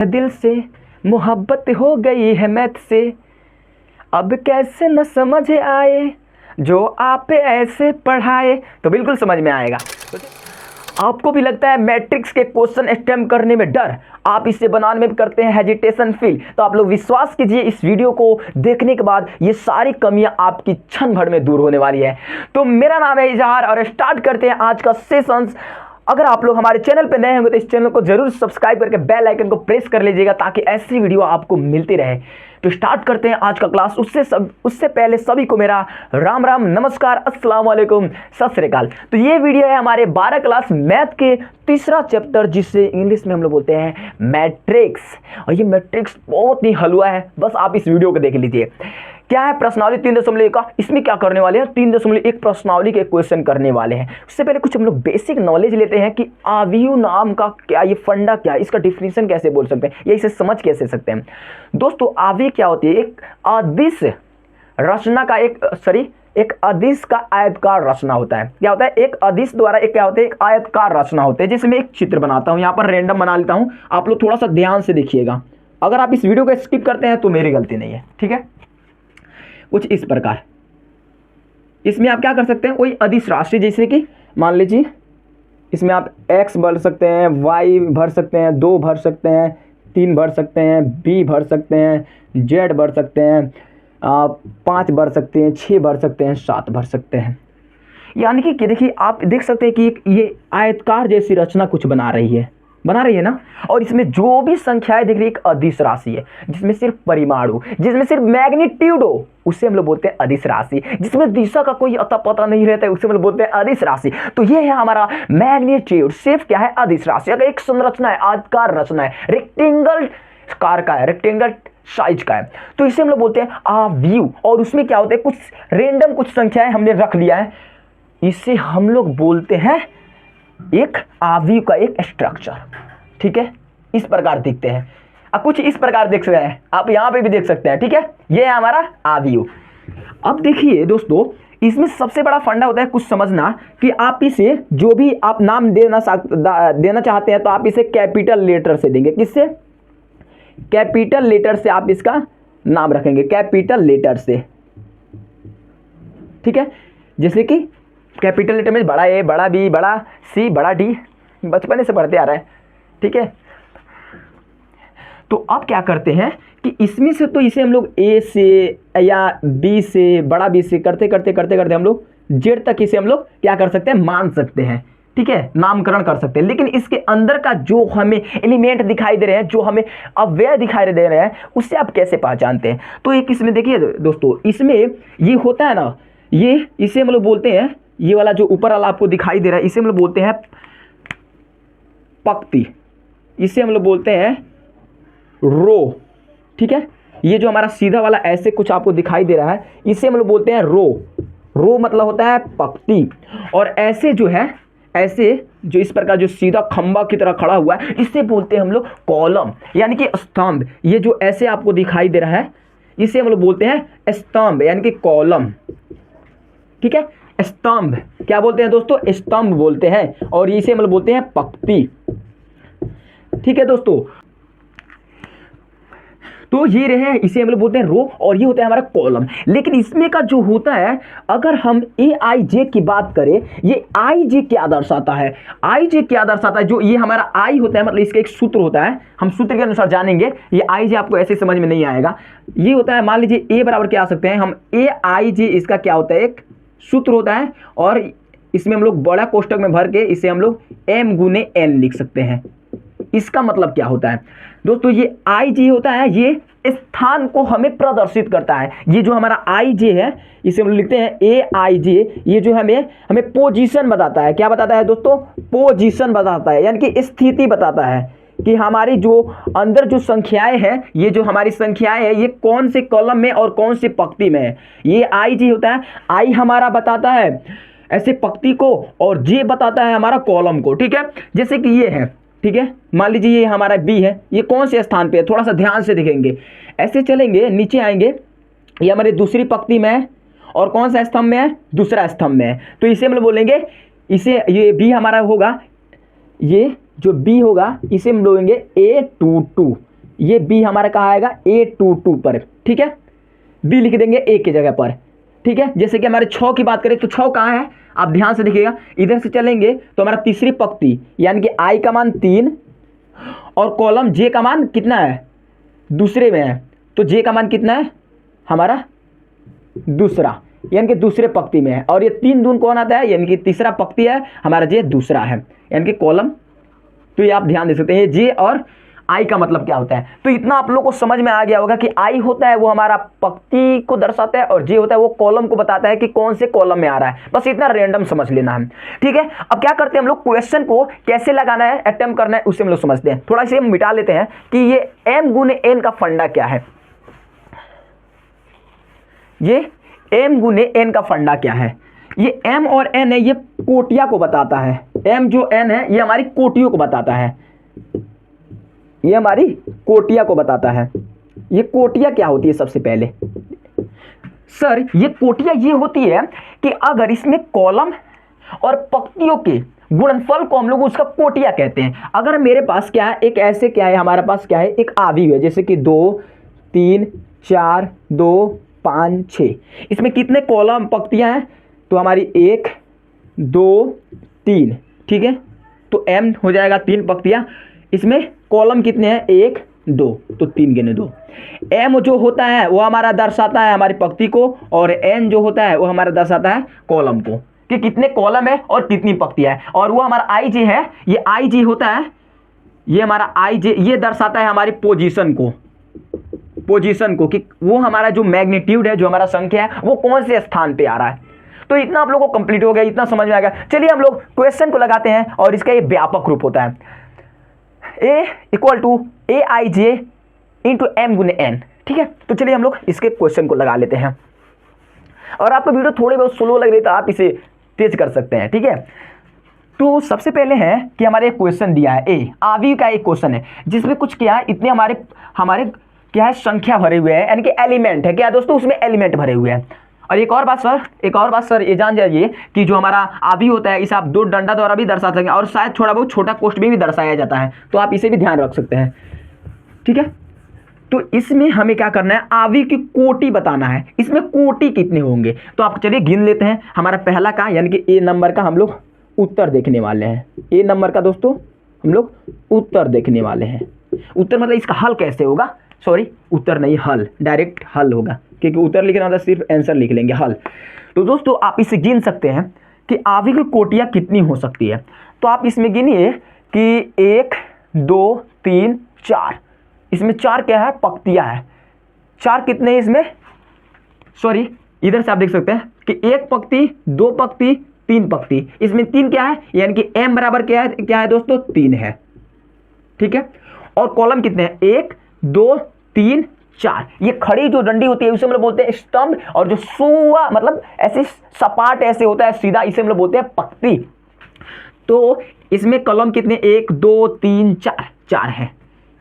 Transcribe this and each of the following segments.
दिल से मोहब्बत हो गई है मैथ से, अब कैसे न समझ आए जो आप ऐसे पढ़ाए। तो बिल्कुल समझ में आएगा। आपको भी लगता है मैट्रिक्स के क्वेश्चन अटेम्प्ट करने में डर, आप इसे बनाने में करते हैं हेजिटेशन फील, तो आप लोग विश्वास कीजिए इस वीडियो को देखने के बाद ये सारी कमियां आपकी क्षण भर में दूर होने वाली है। तो मेरा नाम है इजहार और स्टार्ट करते हैं आज का सेशंस। अगर आप लोग हमारे चैनल पर नए होंगे तो इस चैनल को जरूर सब्सक्राइब करके बेल आइकन को प्रेस कर लीजिएगा ताकि ऐसी वीडियो आपको मिलती रहे। तो स्टार्ट करते हैं आज का क्लास। उससे पहले सभी को मेरा राम राम, नमस्कार, अस्सलाम वालेकुम, सत श्री अकाल। तो ये वीडियो है हमारे 12 क्लास मैथ के तीसरा चैप्टर, जिसे इंग्लिश में हम लोग बोलते हैं मैट्रिक्स। और ये मैट्रिक्स बहुत ही हलवा है, बस आप इस वीडियो को देख लीजिए। क्या है प्रश्नावली 3.1 का, इसमें क्या करने वाले हैं 3.1 प्रश्नावली के क्वेश्चन करने वाले हैं। उससे पहले कुछ हम लोग बेसिक नॉलेज लेते हैं कि अवयव नाम का क्या, ये फंडा क्या है, इसका डिफिनीशन कैसे बोल सकते हैं या इसे समझ कैसे सकते हैं। दोस्तों अवयव क्या होती है, एक अदिश रचना का एक अदिश का आयतकार रचना होता है। क्या होता है, एक अदिश द्वारा एक क्या होता है, एक आयतकार रचना होते हैं। जैसे मैं एक चित्र बनाता हूं, यहां पर रैंडम बना लेता हूं, आप लोग थोड़ा सा ध्यान से देखिएगा। अगर आप इस वीडियो को स्किप करते हैं तो मेरी गलती नहीं है, ठीक है। कुछ इस प्रकार, इसमें आप क्या कर सकते हैं, कोई अदिश राशि, जैसे कि मान लीजिए इसमें आप x भर सकते हैं, y भर सकते हैं, 2 भर सकते हैं, 3 भर सकते हैं, b भर सकते हैं, z भर सकते हैं, 5 भर सकते हैं, 6 भर सकते हैं, 7 भर सकते हैं। यानी कि देखिए आप देख सकते हैं कि ये आयतकार जैसी रचना कुछ बना रही है ना। और इसमें जो भी संख्याएं दिख रही है एक अदिश राशि है, जिसमें सिर्फ परिमाण हो, जिसमें सिर्फ मैग्नीट्यूड हो, उसे हम लोग बोलते हैं अदिश राशि। जिसमें दिशा का कोई अता पता नहीं रहता है, उसे हम लोग बोलते हैं अदिश राशि। तो ये है हमारा मैग्नीट्यूड, सिर्फ क्या है, अदिश राशि। अगर एक संरचना है, आयताकार रचना है, रेक्टेंगल कार का है, रेक्टेंगल साइज का है, तो इसे हम लोग बोलते हैं अवयव। और उसमें क्या होता है, कुछ रेंडम कुछ संख्याएं हमने रख लिया है, इसे हम लोग बोलते हैं एक अवयव का एक स्ट्रक्चर, ठीक है। इस प्रकार दिखते हैं, अब कुछ इस प्रकार देख सकते हैं, आप यहां पे भी देख सकते हैं, ठीक है। ये है हमारा अवयव। अब देखिए दोस्तों, इसमें सबसे बड़ा फंडा होता है कुछ समझना कि आप इसे जो भी आप नाम देना चाहते हैं तो आप इसे कैपिटल लेटर से देंगे। किससे, कैपिटल लेटर से आप इसका नाम रखेंगे, कैपिटल लेटर से, ठीक है। जैसे कि कैपिटल लेटर में बड़ा ए, बड़ा बी, बड़ा सी, बड़ा डी, बचपन से पढ़ते आ रहा है, ठीक है। तो अब क्या करते हैं कि इसमें से तो इसे हम लोग ए से या बी से, बड़ा बी से करते करते हम लोग जेड तक इसे हम लोग क्या कर सकते हैं, मान सकते हैं, ठीक है, नामकरण कर सकते हैं। लेकिन इसके अंदर का जो हमें एलिमेंट दिखाई दे रहे हैं, जो हमें अव्यय दिखाई दे रहे हैं, उससे आप कैसे पहचानते हैं। तो एक इसमें देखिए दोस्तों, इसमें ये होता है ना, ये इसे हम लोग बोलते हैं, ये वाला जो ऊपर वाला आपको दिखाई दे रहा है, इसे हम लोग बोलते हैं पंक्ति, इसे हम लोग बोलते हैं रो, ठीक है। ये जो हमारा सीधा वाला ऐसे कुछ आपको दिखाई दे रहा है, इसे हम लोग बोलते हैं रो मतलब होता है पंक्ति। और ऐसे जो है, ऐसे जो इस प्रकार जो सीधा खंबा की तरह खड़ा हुआ है, इसे बोलते हैं हम लोग कॉलम, यानी कि स्तंभ। ये जो ऐसे आपको दिखाई दे रहा है, इसे हम लोग बोलते हैं स्तंभ, यानी कि कॉलम, ठीक है। स्तंभ क्या बोलते हैं दोस्तों, स्तंभ बोलते हैं, और इसे हम लोग बोलते हैं पंक्ति, ठीक है दोस्तों। तो ये रहे, इसे हम लोग बोलते हैं रो, और ये होता है हमारा कॉलम। लेकिन इसमें का जो होता है, अगर हम ए आई जे की बात करें, ये आई जे क्या दर्शाता है, आई जे क्या दर्शाता है, जो ये हमारा आई होता है, मतलब इसका एक सूत्र होता है, हम सूत्र के अनुसार जानेंगे। ये आई जे आपको ऐसे समझ में नहीं आएगा। ये होता है, मान लीजिए ए बराबर क्या आ सकते हैं हम, ए आई जे, इसका क्या होता है, एक सूत्र होता है, और इसमें हम लोग बड़ा कोष्टक में भर के इसे हम लोग m गुने n लिख सकते हैं। इसका मतलब क्या होता है दोस्तों, ये आई जे होता है, ये स्थान को हमें प्रदर्शित करता है। ये जो हमारा आई जे है, इसे हम लोग लिखते हैं ए आई जे, ये जो हमें पोजीशन बताता है। क्या बताता है दोस्तों, पोजीशन बताता है, यानी कि स्थिति बताता है कि हमारी जो अंदर जो संख्याएं हैं, ये जो हमारी संख्याएं हैं, ये कौन से कॉलम में और कौन से पंक्ति में है। ये आई जी होता है, आई हमारा बताता है ऐसे पंक्ति को, और जे बताता है हमारा कॉलम को, ठीक है। जैसे कि ये है, ठीक है, मान लीजिए ये हमारा बी है, ये कौन से स्थान पे है, थोड़ा सा ध्यान से देखेंगे। ऐसे चलेंगे, नीचे आएंगे, ये हमारी दूसरी पंक्ति में है, और कौन सा स्तंभ में है, दूसरा स्तंभ में है। तो इसे हम लोग बोलेंगे, इसे ये बी हमारा होगा, ये जो बी होगा इसे हम बोलेंगे A22, ये बी हमारा कहाँ आएगा, A22 पर, ठीक है, बी लिख देंगे ए की जगह पर, ठीक है। जैसे कि हमारे 6 की बात करें तो 6 कहाँ है, आप ध्यान से देखिएगा, इधर से चलेंगे तो हमारा तीसरी पंक्ति यानी कि आई का मान 3 और कॉलम जे का मान कितना है, दूसरे में है, तो जे का मान कितना है हमारा दूसरा, यानी कि दूसरे पंक्ति में है, और ये 3 दून कौन आता है, यानी कि तीसरा पंक्ति है हमारा, जे दूसरा है, यानी कि कॉलम। तो ये आप ध्यान दे सकते हैं, ये जे और आई का मतलब क्या होता है। तो इतना आप लोग को समझ में आ गया होगा कि आई होता है वो हमारा पंक्ति को दर्शाता है और जे होता है वो कॉलम को बताता है कि कौन से कॉलम में आ रहा है। बस इतना रैंडम समझ लेना है, ठीक है। अब क्या करते हैं हम लोग, क्वेश्चन को कैसे लगाना है, अटेम्प्ट करना है, उससे हम लोग समझते हैं। थोड़ा सा मिटा लेते हैं कि ये m गुने n का फंडा क्या है। ये m गुने n का फंडा क्या है, ये m और n है, ये कोटिया को बताता है। m जो n है ये हमारी कोटियों को बताता है, ये हमारी कोटिया को बताता है। ये कोटिया क्या होती है, सबसे पहले सर ये कोटिया ये होती है कि अगर इसमें कॉलम और पंक्तियों के गुणनफल को हम लोग उसका कोटिया कहते हैं। अगर मेरे पास क्या है, एक ऐसे क्या है हमारे पास क्या है, एक आवी है, जैसे कि 2 3 4 2 5 6, इसमें कितने कॉलम पंक्तियां हैं, तो हमारी 1 2 3, ठीक है। तो m हो जाएगा 3 पंक्तियां, इसमें कॉलम कितने हैं 1 2, तो 3 गिने 2। m जो होता है वो हमारा दर्शाता है हमारी पंक्ति को, और n जो होता है वो हमारा दर्शाता है कॉलम को, कि कितने कॉलम है और कितनी पंक्तियां है। और वो हमारा आई जे है, ये आई जे होता है, ये हमारा आई जे ये दर्शाता है हमारी पोजीशन को, कि वो हमारा जो मैग्नीट्यूड है, जो हमारा संख्या है वो कौन से स्थान पे आ रहा है। तो इतना आप लोगों को कंप्लीट हो गया, इतना समझ में आ गया। चलिए हम लोग क्वेश्चन को लगाते हैं, और इसका ये व्यापक रूप होता है, a equal to A I J into M गुने n, ठीक है। तो चलिए हम लोग इसके क्वेश्चन को लगा लेते हैं, और आपको वीडियो थोड़ी बहुत स्लो लग रही तो आप इसे तेज कर सकते हैं, ठीक है। तो सबसे पहले है कि हमारे एक क्वेश्चन दिया है, ए आवी का एक क्वेश्चन है जिसमें कुछ क्या है, इतने हमारे क्या है संख्या भरे हुए हैं, यानी कि एलिमेंट है, क्या दोस्तों उसमें एलिमेंट भरे हुए हैं। और एक और बात सर ये जान जाइए कि जो हमारा आवी होता है इसे आप 2 डंडा द्वारा भी दर्शा सकते हैं, और शायद थोड़ा बहुत छोटा कोष्ठ में भी दर्शाया जाता है, तो आप इसे भी ध्यान रख सकते हैं, ठीक है। तो इसमें हमें क्या करना है, आवी की कोटि बताना है, इसमें कोटि कितने होंगे। तो आप चलिए गिन लेते हैं। हमारा पहला का यानी कि ए नंबर का हम लोग उत्तर देखने वाले हैं, ए नंबर का दोस्तों हम लोग उत्तर देखने वाले हैं। उत्तर मतलब इसका हल कैसे होगा, सॉरी उत्तर नहीं हल, डायरेक्ट हल होगा, क्योंकि उत्तर लिखना होता है सिर्फ आंसर लिख लेंगे, हल। तो दोस्तों आप इसे गिन सकते हैं कि आवी की कोटियाँ कितनी हो सकती है। तो आप इसमें गिनिए कि 1 2 3 4, इसमें 4 क्या है, पंक्तियाँ है। 4 कितने इसमें, सॉरी इधर से आप देख सकते हैं कि 1 पंक्ति 2 पंक्ति 3 पंक्ति, इसमें 3 क्या है, यानी कि m बराबर क्या है दोस्तों 3 है, ठीक है। और कॉलम कितने हैं, 1 2 3 4। ये खड़ी जो डंडी होती है उसे हम लोग बोलते हैं स्तंभ, और जो सुआ मतलब ऐसे सपाट ऐसे होता है सीधा, इसे हम लोग बोलते हैं पंक्ति। तो इसमें कॉलम कितने 1 2 3 4 है,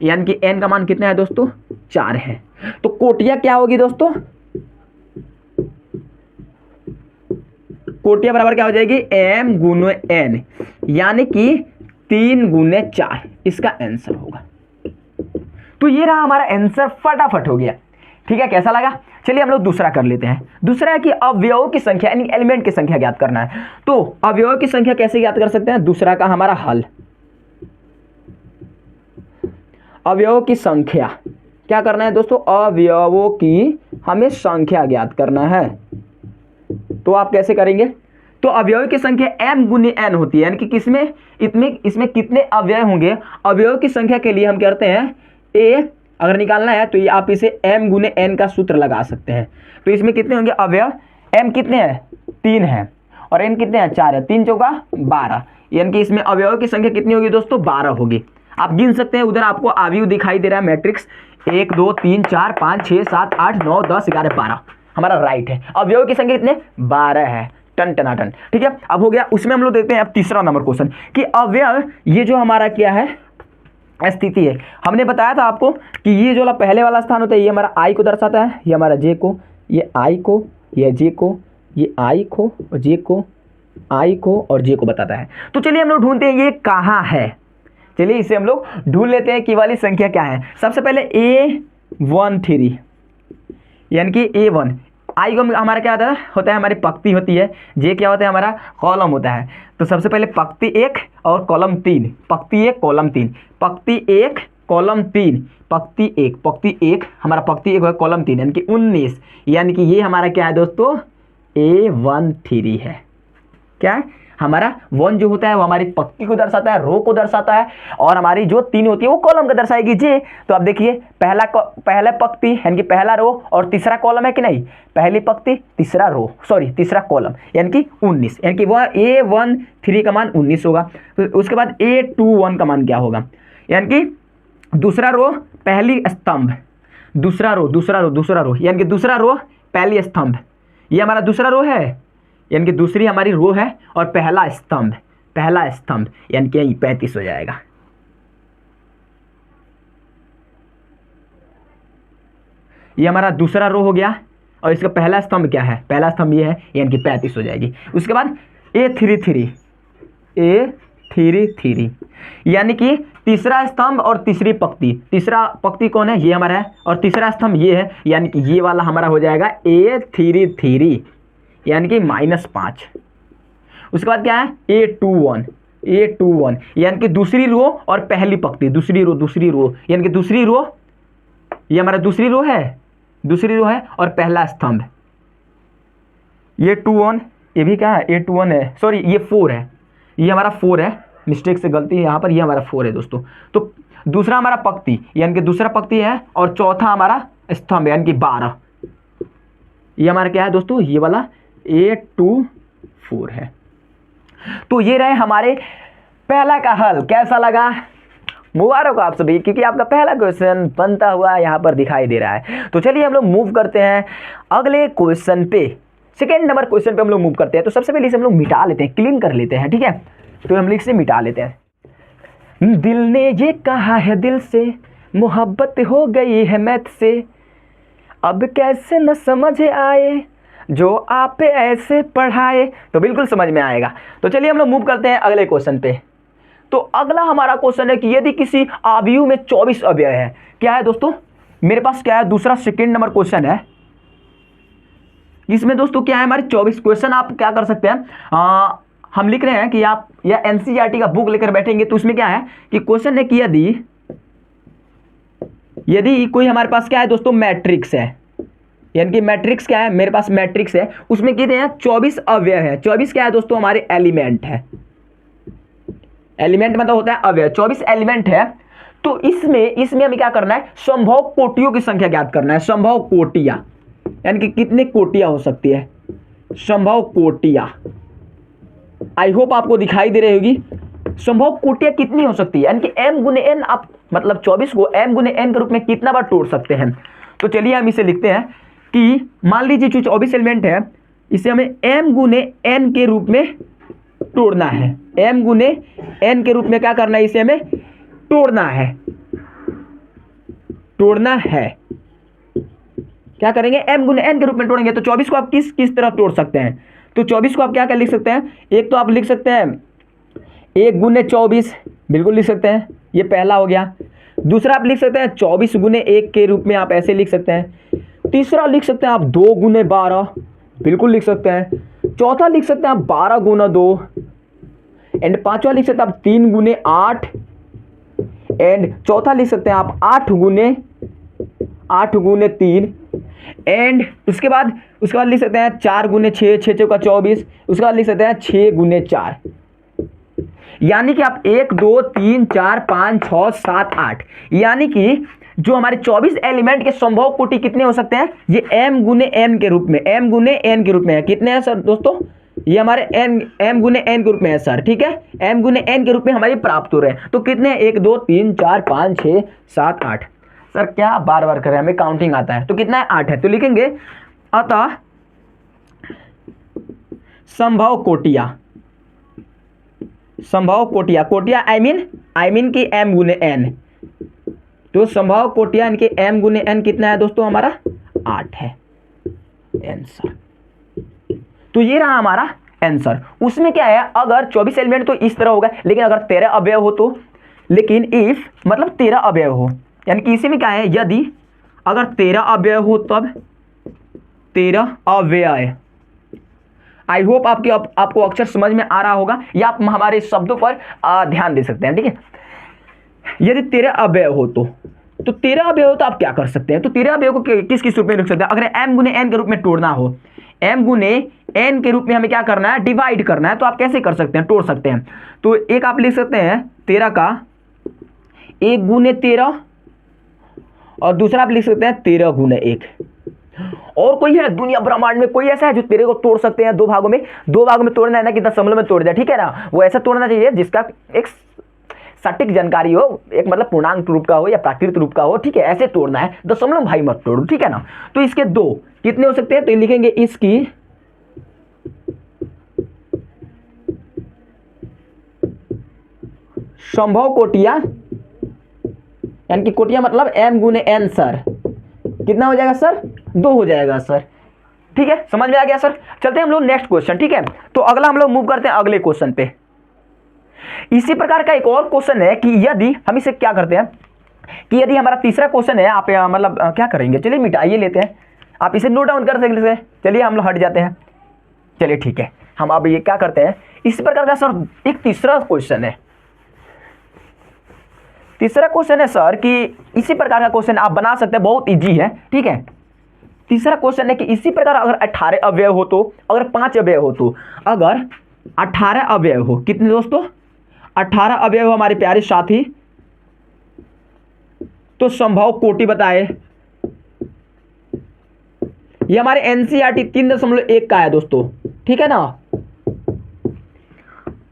यानी कि n का मान कितना है दोस्तों 4 है। तो कोटिया क्या होगी दोस्तों, कोटिया बराबर क्या हो जाएगी, m गुने n, यानी कि 3 गुने 4 इसका आंसर होगा। तो ये रहा हमारा आंसर, फटाफट हो गया, ठीक है। कैसा लगा, चलिए हम लोग दूसरा कर लेते हैं। दूसरा है कि अवयवों की संख्या यानी एलिमेंट की संख्या ज्ञात करना है। तो अवयवों की संख्या कैसे ज्ञात कर सकते हैं, दूसरा का हमारा हल। अवयवों की संख्या क्या करना है दोस्तों, अवयवों की हमें संख्या ज्ञात करना है। तो आप कैसे करेंगे, तो अवयवों की संख्या m गुने n होती है, यानी कि इसमें कितने अवयव होंगे। अवयवों की संख्या के लिए हम करते हैं a अगर निकालना है तो ये आप इसे m गुने n का सूत्र लगा सकते हैं। तो इसमें कितने होंगे अवयव, m कितने हैं 3 है, और n कितने हैं 4 है, 3 चौका 12, यानी कि इसमें अवयवों की संख्या कितनी होगी दोस्तों 12 होगी। आप गिन सकते हैं, उधर आपको अवयव दिखाई दे रहा है मैट्रिक्स, 1 2 3 4 5 6 7 8 9 10 11 12 हमारा राइट है। अवयवों की संख्या कितने 12 है, टन टनाटन, ठीक है। अब हो गया, उसमें हम लोग देखते हैं अब तीसरा नंबर क्वेश्चन कि अवयव ये जो हमारा क्या है स्थिति है। हमने बताया था आपको कि ये जो पहले वाला स्थान होता है ये हमारा आई को दर्शाता है, ये हमारा जे को, ये आई को, ये जे को, ये आई को और जे को, आई को और जे को बताता है। तो चलिए हम लोग ढूंढते हैं ये कहाँ है। चलिए इसे हम लोग ढूंढ लेते हैं कि वाली संख्या क्या है। सबसे पहले A13 यानी कि A1, आई को हमारा क्या होता है हमारी पंक्ति होती है, जे क्या होता है हमारा कॉलम होता है। तो सबसे पहले पंक्ति 1 और कॉलम 3, पंक्ति 1 कॉलम 3, पंक्ति 1 कॉलम 3, पंक्ति 1 हमारा पंक्ति 1 है कॉलम 3 यानी कि 19, यानी कि ये हमारा क्या है दोस्तों A13 है। क्या है हमारा 1 जो होता है वो हमारी पंक्ति को दर्शाता है, रो को दर्शाता है, और हमारी जो 3 होती है वो कॉलम को दर्शाएगी जे। तो आप देखिए पहला पंक्ति यानी कि पहला रो और तीसरा कॉलम है कि नहीं, पहली पंक्ति तीसरा रो सॉरी तीसरा कॉलम यानी कि 19, यानी कि वह A13 का मान 19 होगा। तो उसके बाद A21 का मान क्या होगा, यानी कि दूसरा रो पहली स्तंभ, दूसरा रो यानी कि दूसरा रो पहली स्तंभ, ये हमारा दूसरा रो है यानी कि दूसरी हमारी रो है, और पहला स्तंभ यानी कि 35 हो जाएगा। ये हमारा दूसरा रो हो गया, और इसका पहला स्तंभ क्या है, पहला स्तंभ ये है यानी कि 35 हो जाएगी। उसके बाद A33 यानी कि तीसरा स्तंभ और तीसरी पंक्ति, तीसरा पंक्ति कौन है ये हमारा है, और तीसरा स्तंभ ये है यानी कि ये वाला हमारा हो जाएगा A33 यानी कि -5। उसके बाद क्या है A21 यानी कि दूसरी रो और पहली पंक्ति, दूसरी रो यानी कि दूसरी रो, ये हमारा दूसरी रो है और पहला स्तंभ, ये 21, ये भी क्या है A21 है, सॉरी ये 4 है, ये हमारा 4 है, मिस्टेक से गलती है यहाँ पर, ये हमारा 4 है दोस्तों। तो दूसरा हमारा पंक्ति यानी कि दूसरा पंक्ति है, और चौथा हमारा स्तंभ यानी कि 12, ये हमारा क्या है दोस्तों, ये वाला A24 है। तो ये रहे हमारे पहला का हल। कैसा लगा, मुबारक हो आप सभी, क्योंकि आपका पहला क्वेश्चन बनता हुआ यहाँ पर दिखाई दे रहा है। तो चलिए हम लोग मूव करते हैं अगले क्वेश्चन पे, सेकेंड नंबर क्वेश्चन पे हम लोग मूव करते हैं। तो सबसे पहले इसे हम लोग मिटा लेते हैं, क्लीन कर लेते हैं, ठीक है। तो हम लोग इसे मिटा लेते हैं। दिल ने ये कहा है दिल से, मोहब्बत हो गई है मैथ से, अब कैसे न समझ आए जो आप ऐसे पढ़ाए। तो बिल्कुल समझ में आएगा। तो चलिए हम लोग मूव करते हैं अगले क्वेश्चन पे। तो अगला हमारा क्वेश्चन है कि यदि किसी अवयव में 24 अवयव है, क्या है दोस्तों मेरे पास क्या है, दूसरा सेकंड नंबर क्वेश्चन है। इसमें दोस्तों क्या है हमारे 24 क्वेश्चन, आप क्या कर सकते हैं, हम लिख रहे हैं कि आप या एनसीईआरटी का बुक लेकर बैठेंगे तो उसमें क्या है कि क्वेश्चन है कि यदि कोई हमारे पास क्या है दोस्तों मैट्रिक्स है, यानी कि मैट्रिक्स क्या है, मेरे पास मैट्रिक्स है, उसमें कितने हैं 24 अवयव है। 24 क्या है दोस्तों हमारे एलिमेंट है, एलिमेंट मतलब होता है अवयव, 24 एलिमेंट है। तो इसमें हमें क्या करना है, संभव कोटियों की संख्या ज्ञात करना है। संभव कोटियां यानी कि कितने कोटियां हो सकती है, संभव कोटियां, आई होप आपको दिखाई दे रही होगी। संभव कोटियां कितनी हो सकती है, यानी कि m गुने n, आप मतलब 24 को m गुने n के रूप में कितना बार तोड़ सकते हैं। तो चलिए हम इसे लिखते हैं कि मान लीजिए जो 24 एलिमेंट है, इसे हमें m गुने n के रूप में तोड़ना है। m गुने n के रूप में क्या करना है, इसे हमें तोड़ना है। क्या करेंगे, m गुने n के रूप में तोड़ेंगे। तो 24 को आप किस तरह तोड़ सकते हैं, तो 24 को आप क्या लिख सकते हैं, एक तो आप लिख सकते हैं 1 गुने 24, बिल्कुल लिख सकते हैं, ये पहला हो गया। दूसरा आप लिख सकते हैं 24 गुने 1 के रूप में, आप ऐसे लिख सकते हैं। तीसरा लिख सकते हैं आप 2 गुने 12, बिल्कुल लिख सकते हैं। चौथा लिख सकते हैं आप 12 गुना 2, एंड पांचवा लिख सकते हैं आप 3 गुने 8, एंड चौथा लिख सकते हैं आप 8 गुने 3, एंड उसके बाद लिख सकते हैं 4 गुने 6, 6 चौका 24, उसके बाद लिख सकते हैं 6 गुने 4। यानी कि आप 1 2 3 4 5 6 7 8, यानी कि जो हमारे 24 एलिमेंट के संभव कोटि कितने हो सकते हैं, ये m गुने n के रूप में, m गुने n के रूप में है। कितने हैं सर दोस्तों, ये हमारे m गुने n के रूप में है सर, ठीक है, m गुने n के रूप में हमारे प्राप्त हो रहे हैं। तो कितने हैं, 1 2 3 4 5 6 7 8। सर क्या बार बार कर रहे हैं, हमें काउंटिंग आता है। तो कितना है, 8 है। तो लिखेंगे अतः संभव कोटियां, कोटियां आई मीन कि m गुने n। तो संभव कोटियां इनके m गुने n कितना है दोस्तों, हमारा 8 है आंसर। तो ये रहा हमारा आंसर। उसमें क्या है, अगर 24 एलिमेंट तो इस तरह होगा, लेकिन अगर 13 अवयव हो तो लेकिन इफ मतलब 13 अवयव हो, यानी कि इसी में क्या है, यदि अगर 13 अवयव हो तब 13 अव्यय। आई होप आपको अक्षर समझ में आ रहा होगा, या आप हमारे शब्दों पर ध्यान दे सकते हैं, ठीक है। यदि 13 अवयव हो तो 13 अवयव तो आप क्या कर सकते हैं, तो 13 अवयव को किस किस रूप में लिख सकते हैं। अगर m गुने n के रूप में तोड़ना हो, m गुने n के रूप में हमें क्या करना है, डिवाइड करना है, तो आप कैसे कर सकते हैं, तोड़ सकते हैं। तो एक आप लिख सकते हैं 13 का 1 गुने 13, और दूसरा आप लिख सकते हैं 13 गुने 1। और कोई है दुनिया ब्रह्मांड में कोई ऐसा है जो 13 को तोड़ सकते हैं दो भागों में तोड़ना है ना कि दशमलव में तोड़ दिया, ठीक है ना। वो ऐसा तोड़ना चाहिए जिसका एक सटीक जानकारी हो, एक मतलब पूर्णांक रूप का हो या प्राकृत रूप का हो, ठीक है, ऐसे तोड़ना है, दशमलव भाई मत तोड़ो, ठीक है ना। तो इसके दो कितने हो सकते हैं, तो लिखेंगे इसकी संभव कोटियां, यानी कि कोटियां मतलब m गुने n सर, कितना हो जाएगा सर, 2 हो जाएगा सर, ठीक है, समझ में आ गया सर। चलते हैं हम लोग नेक्स्ट क्वेश्चन, ठीक है। तो अगला हम लोग मूव करते हैं अगले क्वेश्चन पे। इसी प्रकार का एक और क्वेश्चन है कि यदि हम इसे क्या करते हैं कि यदि हमारा तीसरा क्वेश्चन है, आप मतलब क्या करेंगे, चलिए मिटाइए लेते हैं, आप इसे नोट डाउन कर सकते हैं। चलिए हम लोग हट जाते हैं, चलिए ठीक है। हम अब ये क्या करते हैं, इसी प्रकार का सर एक तीसरा क्वेश्चन है। तीसरा क्वेश्चन है सर कि इसी प्रकार का क्वेश्चन आप बना सकते हैं, बहुत इजी है, ठीक है। तीसरा क्वेश्चन है कि इसी प्रकार अगर 18 अवयव हो तो, अगर 5 अवयव हो तो, अगर 18 अवयव हो, कितने दोस्तों, 18 अवयव हमारे प्यारे साथी, तो संभव कोटि बताए। ये हमारे एनसीईआरटी 3.1 का है दोस्तों, ठीक है ना।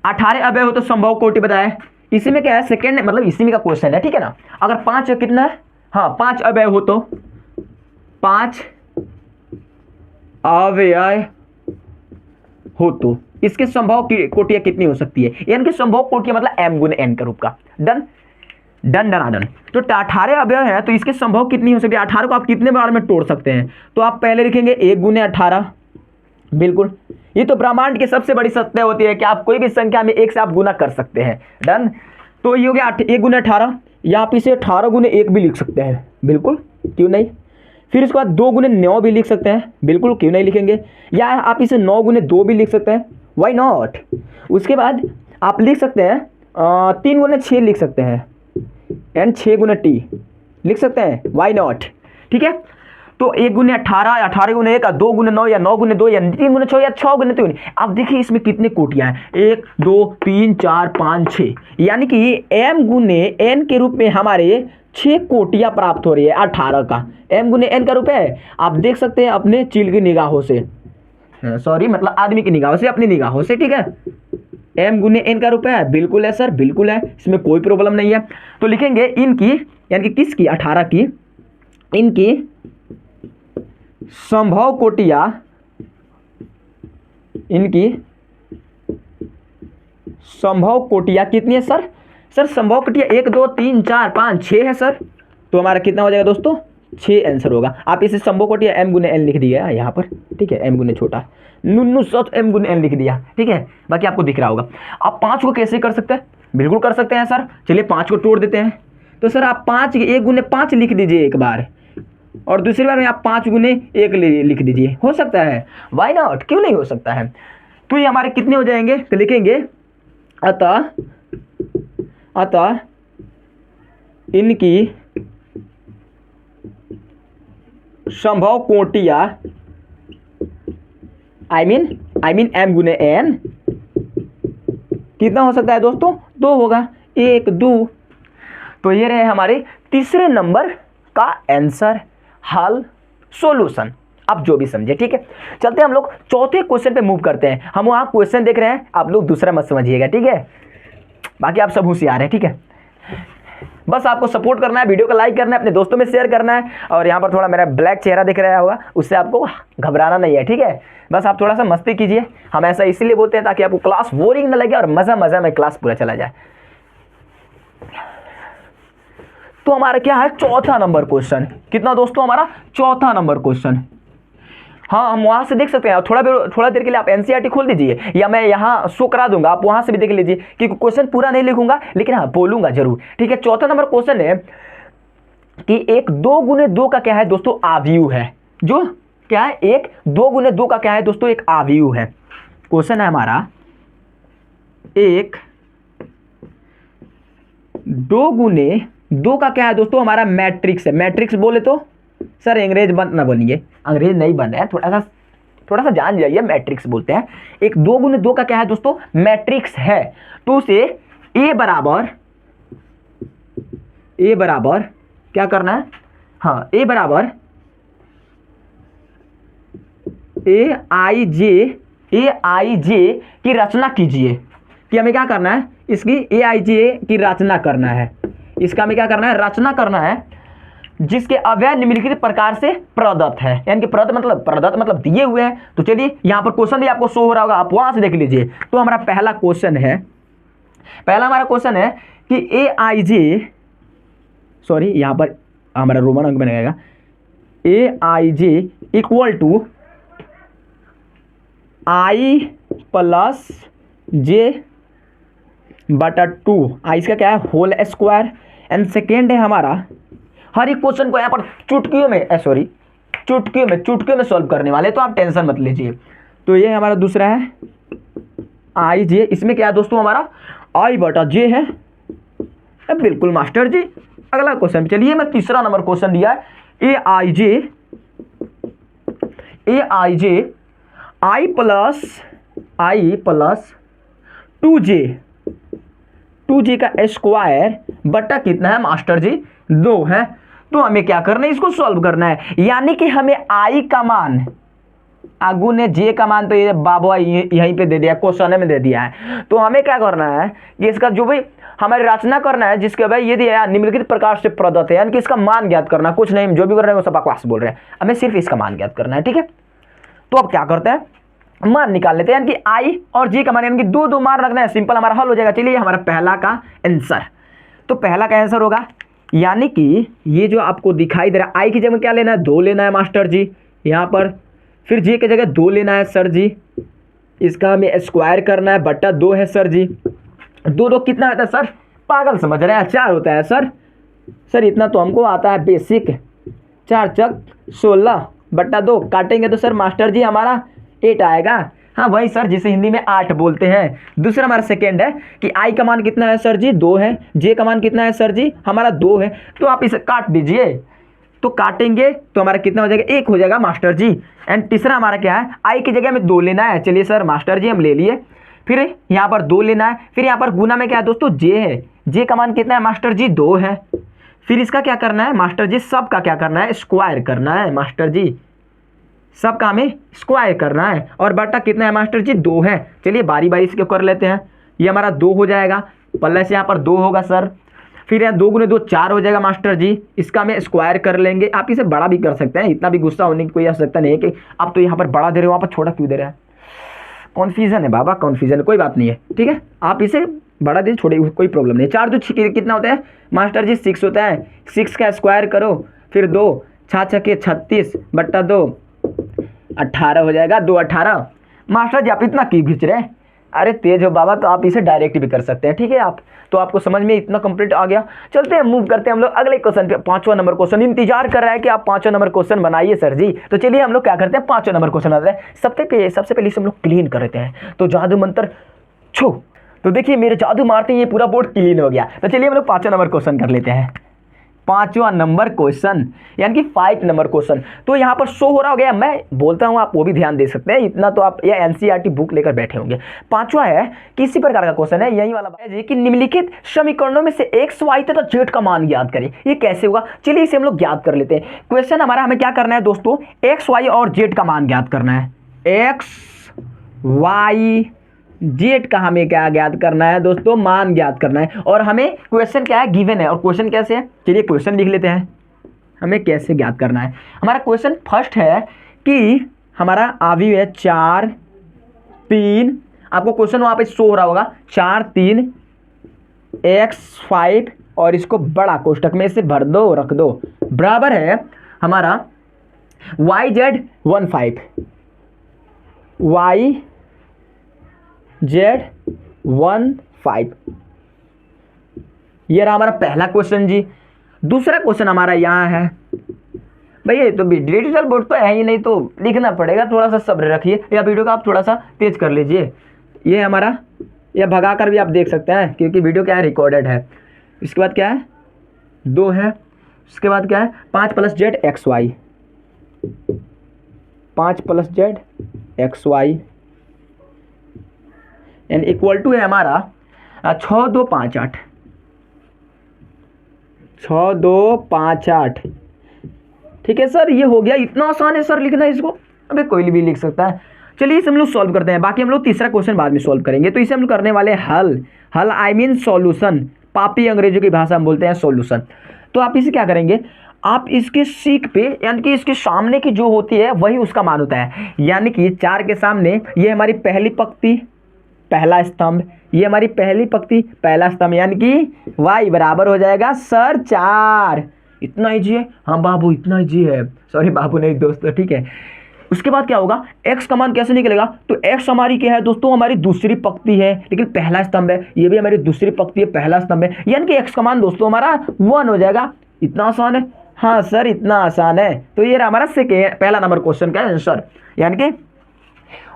18 अवयव हो तो संभव कोटि बताए। इसी में क्या है, सेकंड मतलब इसी में का क्वेश्चन है, ठीक है ना। अगर 5 कितना है, हाँ 5 अवयव हो तो 5 अव्यय हो तो इसके संभव की कोटियां कितनी हो सकती है, यानी कि संभव कोटियां मतलब m गुने n का रूप का। Done done done done. तो 18 अवयव है तो इसके संभव कितनी हो सकती है, 18 को आप कितने बार में तोड़ सकते हैं, तो आप पहले लिखेंगे 1 गुने 18। बिल्कुल, ये तो ब्रह्मांड की सबसे बड़ी सत्य होती है कि आप कोई भी संख्या में 1 से आप गुना कर सकते हैं। डन। तो ये हो गया 1 गुने 18, या आप इसे 18 गुने 1 भी लिख सकते हैं, बिल्कुल क्यों नहीं। फिर उसके बाद 2 गुने 9 भी लिख सकते हैं, बिल्कुल क्यों नहीं लिखेंगे। या आप इसे 9 गुने 2 भी लिख सकते हैं, वाई नॉट। उसके बाद आप लिख सकते हैं 3 गुने 6 लिख सकते हैं, एंड 6 गुने टी लिख सकते हैं, वाई नॉट, ठीक है। तो 1 गुने 18, 18 गुने 1, 2 गुने 9, या 9 गुने 2, या 3 गुने 6, या 6 गुने 3। अब देखिए इसमें कितने कोटियां हैं, 1 2 3 4 5 6, यानी कि m गुने n के रूप में हमारे 6 कोटियां प्राप्त हो रही है 18 का। m गुने n का रूप है, आप देख सकते हैं अपने चील की निगाहों से, सॉरी मतलब आदमी की निगाहों से, अपनी निगाहों से, ठीक है। m गुने n का रूप है, बिल्कुल है सर, बिल्कुल है, इसमें कोई प्रॉब्लम नहीं है। तो लिखेंगे इनकी, यानी कि किसकी, 18 की, इनकी संभव कोटियां, इनकी संभव कोटियां कितनी है सर, सर संभव कोटियां 1 2 3 4 5 6 है सर। तो हमारा कितना हो जाएगा दोस्तों, 6 आंसर होगा। आप इसे संभव कोटियां m गुने n लिख दिया यहाँ पर, ठीक है, m गुने छोटा नुन्नू सच m गुने n लिख दिया, ठीक है, बाकी आपको दिख रहा होगा। आप 5 को कैसे कर सकते हैं, बिल्कुल कर सकते हैं सर। चलिए 5 को तोड़ देते हैं, तो सर आप 1 गुने 5 लिख दीजिए एक बार, और दूसरी बार में आप 5 गुने 1 लिख दीजिए, हो सकता है, वाई नॉट, क्यों नहीं हो सकता है। तो ये हमारे कितने हो जाएंगे, तो लिखेंगे अतः इनकी संभव कोटियां, आई मीन m गुने n कितना हो सकता है दोस्तों, 2 होगा, 1 2। तो ये रहे हमारे तीसरे नंबर का आंसर, हल, सॉल्यूशन, आप जो भी समझे, ठीक है। चलते हैं हम लोग चौथे क्वेश्चन पे मूव करते हैं। हम वहाँ क्वेश्चन देख रहे हैं, आप लोग दूसरा मत समझिएगा, ठीक है, बाकी आप सब होशियार हैं, ठीक है। बस आपको सपोर्ट करना है, वीडियो को लाइक करना है, अपने दोस्तों में शेयर करना है, और यहाँ पर थोड़ा मेरा ब्लैक चेहरा दिख रहा होगा, उससे आपको घबराना नहीं है, ठीक है। बस आप थोड़ा सा मस्ती कीजिए, हम ऐसा इसीलिए बोलते हैं ताकि आपको क्लास बोरिंग ना लगे और मज़ा में क्लास पूरा चला जाए। तो हमारा क्या है, चौथा नंबर क्वेश्चन, कितना दोस्तों, हमारा चौथा नंबर क्वेश्चन। हाँ, हम वहाँ से देख सकते हैं। थोड़ा देर के लिए आप एनसीईआरटी खोल दीजिए, या मैं यहाँ शो करा दूंगा, आप वहाँ से भी देख लीजिए, क्योंकि क्वेश्चन पूरा नहीं लिखूंगा लेकिन हाँ बोलूंगा जरूर। ठीक है, चौथा नंबर क्वेश्चन है कि एक 2 गुने 2 का क्या है दोस्तों, आव्यूह है। जो क्या है, एक 2 गुने 2 का क्या है दोस्तों, एक आव्यूह है। क्वेश्चन है हमारा, एक 2 गुने 2 का क्या है दोस्तों, हमारा मैट्रिक्स है। मैट्रिक्स बोले तो सर अंग्रेज बंद ना बनिए, अंग्रेज नहीं बन रहे हैं, थोड़ा सा जान जाइए, मैट्रिक्स बोलते हैं। एक 2 गुने 2 का क्या है दोस्तों, मैट्रिक्स है। तो उसे ए बराबर क्या करना है, हाँ ए बराबर ए आई जे की रचना कीजिए। कि हमें क्या करना है, इसकी ए आई जे की रचना करना है। इसका हमें क्या करना है, रचना करना है, जिसके अवयव निम्नलिखित प्रकार से प्रदत्त है। यानी कि प्रदत्त मतलब दिए हुए हैं। तो चलिए यहाँ पर क्वेश्चन भी आपको शो हो रहा होगा, आप वहां से देख लीजिए। तो हमारा पहला हमारा क्वेश्चन है कि ए आई जे, सॉरी यहाँ पर हमारा रोमन अंक बनेगा, ए I J equal to I plus जे बटा 2, आई इसका क्या है, होल स्क्वायर। एंड सेकेंड है हमारा, हर एक क्वेश्चन को यहाँ पर चुटकियों में सॉल्व करने वाले, तो आप टेंशन मत लीजिए। तो ये हमारा दूसरा है आई जे, इसमें क्या है दोस्तों, हमारा आई बटा जे है। बिल्कुल मास्टर जी। अगला क्वेश्चन चलिए, मैं तीसरा नंबर क्वेश्चन दिया है, ए I J I plus 2j का स्क्वायर बटा कितना है मास्टर जी, 2 है। तो हमें क्या करना है, इसको सॉल्व करना है। यानी कि हमें आई का मान आगू ने जे का मान तो ये बाबा यहीं पे दे दिया, क्वेश्चन में दे दिया है। तो हमें क्या करना है कि इसका जो भी हमारी रचना करना है, जिसके भाई ये दिया निम्नलिखित प्रकार से प्रदत्त है, यानी कि इसका मान ज्ञात करना, कुछ नहीं, जो भी कर रहे हैं वो सब बकवास बोल रहे हैं, हमें सिर्फ इसका मान ज्ञात करना है। ठीक है, तो अब क्या करते हैं, मान निकाल लेते हैं। यानी कि आई और जे का मान, यानी कि दो मान रखना है, सिंपल हमारा हल हो जाएगा। चलिए हमारा पहला का आंसर, तो पहला का आंसर होगा, यानी कि ये जो आपको दिखाई दे रहा है, आई की जगह क्या लेना है, 2 लेना है मास्टर जी यहाँ पर, फिर जे की जगह 2 लेना है सर जी, इसका हमें स्क्वायर करना है, बटा 2 है सर जी। 2 कितना आता है सर, पागल समझ रहे हैं, 4 होता है सर इतना तो हमको आता है बेसिक। 4 चक 16 बटा 2 काटेंगे तो सर मास्टर जी हमारा 8 आएगा। हाँ वही सर जिसे हिंदी में 8 बोलते हैं। दूसरा हमारा सेकेंड है कि आई का मान कितना है सर जी, 2 है। जे का मान कितना है सर जी, हमारा 2 है। तो आप इसे काट दीजिए, तो काटेंगे तो हमारा कितना हो जाएगा, 1 हो जाएगा मास्टर जी। एंड तीसरा हमारा क्या है, आई की जगह में 2 लेना है। चलिए सर मास्टर जी हम ले लिए, फिर यहाँ पर 2 लेना है, फिर यहाँ पर गुना में क्या है दोस्तों, जे है। जे का मान कितना है मास्टर जी, 2 है। फिर इसका क्या करना है मास्टर जी, सब का क्या करना है, स्क्वायर करना है मास्टर जी, सब का हमें स्क्वायर करना है। और बटा कितना है मास्टर जी, 2 है। चलिए बारी बारी इसको कर लेते हैं। ये हमारा 2 हो जाएगा, प्लस यहाँ पर 2 होगा सर, फिर यहाँ 2 गुने 2 4 हो जाएगा मास्टर जी, इसका हमें स्क्वायर कर लेंगे। आप इसे बड़ा भी कर सकते हैं, इतना भी गुस्सा होने की कोई आवश्यकता नहीं है कि आप तो यहाँ पर बड़ा दे रहे हो, वहाँ पर छोटा क्यों दे रहे हैं। कॉन्फ्यूजन है बाबा, कॉन्फ्यूजन, कोई बात नहीं है, ठीक है। आप इसे बड़ा दे छोड़े, कोई प्रॉब्लम नहीं। 4 2 कितना होता है मास्टर जी, 6 होता है। 6 का स्क्वायर करो, फिर 2 6 के 36 बट्टा 2 18 हो जाएगा, 2 18। मास्टर जी आप इतना क्यों खींच रहे हैं, अरे तेज हो बाबा, तो आप इसे डायरेक्ट भी कर सकते हैं, ठीक है। आप तो आपको समझ में इतना कंप्लीट आ गया। चलते हैं, मूव करते हैं हम लोग अगले क्वेश्चन पे। 5वां नंबर क्वेश्चन इंतजार कर रहा है कि आप 5वां नंबर क्वेश्चन बनाइए सर जी। तो चलिए हम लोग क्या करते हैं, 5वां नंबर क्वेश्चन बनाते हैं। सबसे पहले इसे हम लोग क्लीन कर लेते हैं। तो जादू मंत्र छू, तो देखिए मेरे जादू मारते ही ये पूरा बोर्ड क्लीन हो गया। तो चलिए हम लोग 5वां नंबर क्वेश्चन कर लेते हैं। 5वां नंबर क्वेश्चन यानी कि 5 नंबर क्वेश्चन तो यहाँ पर शो हो रहा हो गया, मैं बोलता हूँ आप वो भी ध्यान दे सकते हैं, इतना तो आप ये एनसीईआरटी बुक लेकर बैठे होंगे। 5वां है किसी प्रकार का क्वेश्चन है, यही वाला है जी, कि निम्नलिखित समीकरणों में से एक्स वाई तथा जेड का मान ज्ञात करें। ये कैसे होगा, चलिए इसे हम लोग ज्ञात कर लेते हैं। क्वेश्चन हमारा, हमें क्या करना है दोस्तों, एक्स वाई और जेड का मान ज्ञात करना है। एक्स वाई जेड का हमें क्या ज्ञात करना है दोस्तों, मान ज्ञात करना है। और हमें क्वेश्चन क्या है, गिवन है। और क्वेश्चन कैसे है, चलिए क्वेश्चन लिख लेते हैं, हमें कैसे ज्ञात करना है। हमारा क्वेश्चन फर्स्ट है कि हमारा आव्यूह है 4 3, आपको क्वेश्चन वहां पे शो हो रहा होगा, 4 3 x 5 और इसको बड़ा कोष्टक में इसे भर दो, रख दो, बराबर है हमारा वाई जेड 15, वाई जेड 15। ये रहा हमारा पहला क्वेश्चन जी। दूसरा क्वेश्चन हमारा यहाँ है, भैया ये तो डिजिटल बोर्ड तो है ही नहीं, तो लिखना पड़ेगा, थोड़ा सा सब्र रखिए, या वीडियो को आप थोड़ा सा तेज कर लीजिए। ये हमारा, या भगा कर भी आप देख सकते हैं क्योंकि वीडियो क्या है, रिकॉर्डेड है। इसके बाद क्या है, 2 है। उसके बाद क्या है, 5 + z x y, 5 + z x y and equal to है हमारा 6 2 5 8, 6 2 5 8। ठीक है सर, ये हो गया। इतना आसान है सर लिखना इसको, अबे कोई भी लिख सकता है। चलिए इसे हम लोग सॉल्व करते हैं, बाकी हम लोग तीसरा क्वेश्चन बाद में सॉल्व करेंगे। तो इसे हम लोग करने वाले हल, हल आई मीन सॉल्यूशन, पापी अंग्रेजों की भाषा में बोलते हैं सॉल्यूशन। तो आप इसे क्या करेंगे, आप इसके सीक पे यानी कि इसके सामने की जो होती है वही उसका मान होता है। यानी कि 4 के सामने ये हमारी पहली पंक्ति पहला स्तंभ, ये हमारी पहली पंक्ति पहला स्तंभ, यानी कि y बराबर हो जाएगा सर 4। इतना ईजी है, हाँ बाबू इतना ईजी है, सॉरी बाबू नहीं दोस्तों, ठीक है। उसके बाद क्या होगा, x का मान कैसे निकलेगा, तो x हमारी क्या है दोस्तों, हमारी दूसरी पंक्ति है लेकिन पहला स्तंभ है, ये भी हमारी दूसरी पंक्ति है पहला स्तंभ है, यानी कि x का मान दोस्तों हमारा 1 हो जाएगा। इतना आसान है, हाँ सर इतना आसान है। तो ये रहा हमारा सेकेंड, पहला नंबर क्वेश्चन का आंसर, यानी कि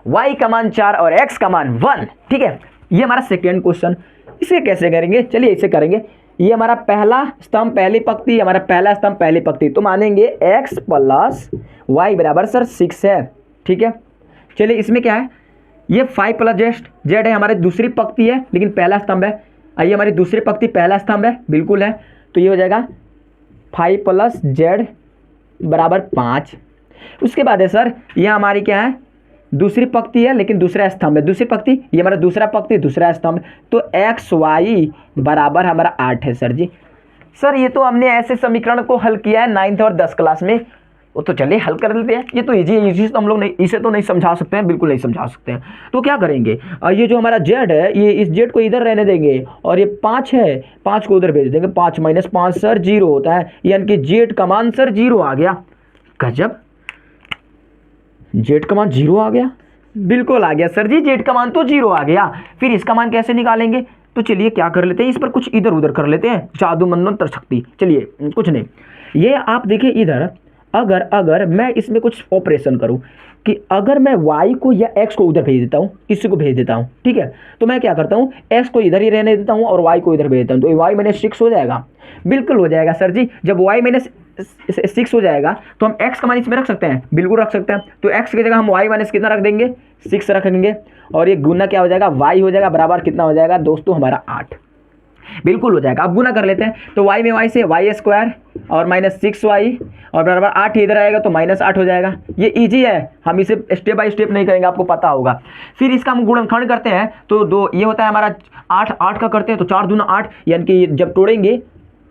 y का मान 4 और x का मान 1। ठीक है, ये हमारा सेकेंड क्वेश्चन। इसे कैसे करेंगे, चलिए इसे करेंगे। ये हमारा पहला स्तंभ पहली पंक्ति, हमारा पहला स्तंभ पहली पंक्ति, तो मानेंगे x + y बराबर सर 6 है। ठीक है, चलिए इसमें क्या है, ये 5 + z है, हमारी दूसरी पंक्ति है लेकिन पहला स्तंभ है, ये हमारी दूसरी पंक्ति पहला स्तंभ है, बिल्कुल है। तो ये हो जाएगा 5 + z बराबर 5। उसके बाद है सर, ये हमारी क्या है, दूसरी पंक्ति है लेकिन दूसरा स्तंभ है, दूसरी पंक्ति, ये हमारा दूसरा पंक्ति दूसरा स्तंभ, तो x y बराबर हमारा 8 है सर जी। सर ये तो हमने ऐसे समीकरण को हल किया है 9th और 10 क्लास में, वो तो चलिए हल कर लेते हैं। ये तो इजी है, इसी से तो हम लोग नहीं, इसे तो नहीं समझा सकते हैं, बिल्कुल नहीं समझा सकते हैं। तो क्या करेंगे, ये जो हमारा z है, ये इस z को इधर रहने देंगे, और ये 5 है, 5 को उधर भेज देंगे। 5 - 5 सर 0 होता है, यानी कि z का मान सर 0 आ गया। गजब, z का मान 0 आ गया, बिल्कुल आ गया सर जी, z का मान तो 0 आ गया। फिर इसका मान कैसे निकालेंगे, तो चलिए क्या कर लेते हैं, इस पर कुछ इधर उधर कर लेते हैं, जादू मंत्र शक्ति। चलिए कुछ नहीं, ये आप देखिए इधर, अगर मैं इसमें कुछ ऑपरेशन करूं कि अगर मैं y को या x को उधर भेज देता हूं, किसी को भेज देता हूं, ठीक है, तो मैं क्या करता हूं, x को इधर ही रहने देता हूं और y को इधर भेज देता हूं, तो y - 6 हो जाएगा। बिल्कुल हो जाएगा सर जी। जब y - 6 हो जाएगा तो हम x का मान इसमें रख सकते हैं, बिल्कुल रख सकते हैं। तो x की जगह हम y - कितना रख देंगे, 6 रख देंगे, और ये गुना क्या हो जाएगा, y हो जाएगा बराबर कितना हो जाएगा दोस्तों हमारा 8, बिल्कुल हो जाएगा। अब गुना कर लेते हैं, तो y में y से y² और -6y और बराबर 8 इधर आएगा तो -8 हो जाएगा। ये इजी है, हम इसे स्टेप बाय स्टेप नहीं करेंगे, आपको पता होगा। फिर इसका हम गुणनखंड करते हैं, तो 2 ये होता है हमारा 8 का करते हैं, तो 4 दूना 8, यानी कि जब तोड़ेंगे,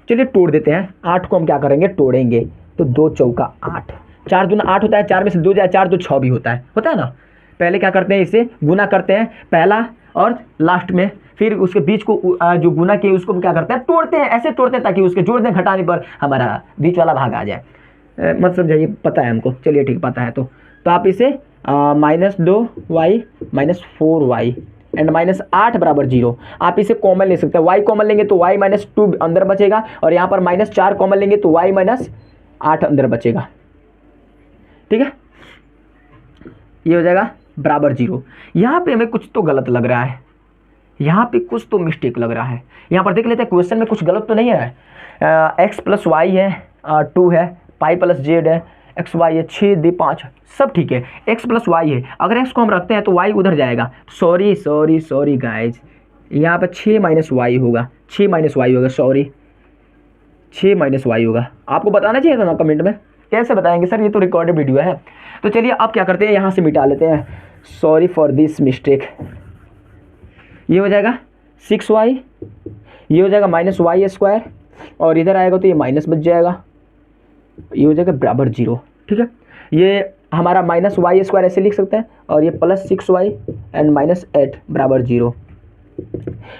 चलिए तोड़ देते हैं, 8 को हम क्या करेंगे, तोड़ेंगे, तो 2 चौका 8, 4 दूना 8 होता है, 4 में से 2 जाए 4 तो 6 भी होता है ना। पहले क्या करते हैं, इसे गुना करते हैं पहला और लास्ट में, फिर उसके बीच को जो गुना किए उसको क्या करते हैं, तोड़ते हैं, ऐसे तोड़ते हैं ताकि उसके जोड़ने घटाने पर हमारा बीच वाला भाग आ जाए। मत समझाइए, पता है हमको, चलिए ठीक पता है। तो आप इसे -2y - 4y एंड -8 बराबर 0, आप इसे कॉमन ले सकते हैं। y कॉमन लेंगे तो y - 2 अंदर बचेगा, और यहाँ पर -4 कॉमन लेंगे तो y - 8 अंदर बचेगा। ठीक है, ये हो जाएगा बराबर 0। यहाँ पे हमें कुछ तो गलत लग रहा है, यहाँ पे कुछ तो मिस्टेक लग रहा है। यहाँ पर देख लेते हैं क्वेश्चन में कुछ गलत तो नहीं है। x + y है, 2 है, 5 + z है, x y है, 6 + 5 सब ठीक है, x + y है। अगर x को हम रखते हैं तो y उधर जाएगा, सॉरी गाइज, यहाँ पर 6 - y होगा, 6 - y होगा, सॉरी 6 - y होगा। आपको बताना चाहिए था ना कमेंट में, कैसे बताएंगे सर, ये तो रिकॉर्डेड वीडियो है। तो चलिए अब क्या करते हैं, यहाँ से मिटा लेते हैं, सॉरी फॉर दिस मिस्टेक। ये हो जाएगा 6y, ये हो जाएगा -y², और इधर आएगा तो ये माइनस बच जाएगा, ये हो जाएगा बराबर 0। ठीक है, ये हमारा -y² ऐसे लिख सकते हैं, और ये +6y एंड -8 बराबर 0।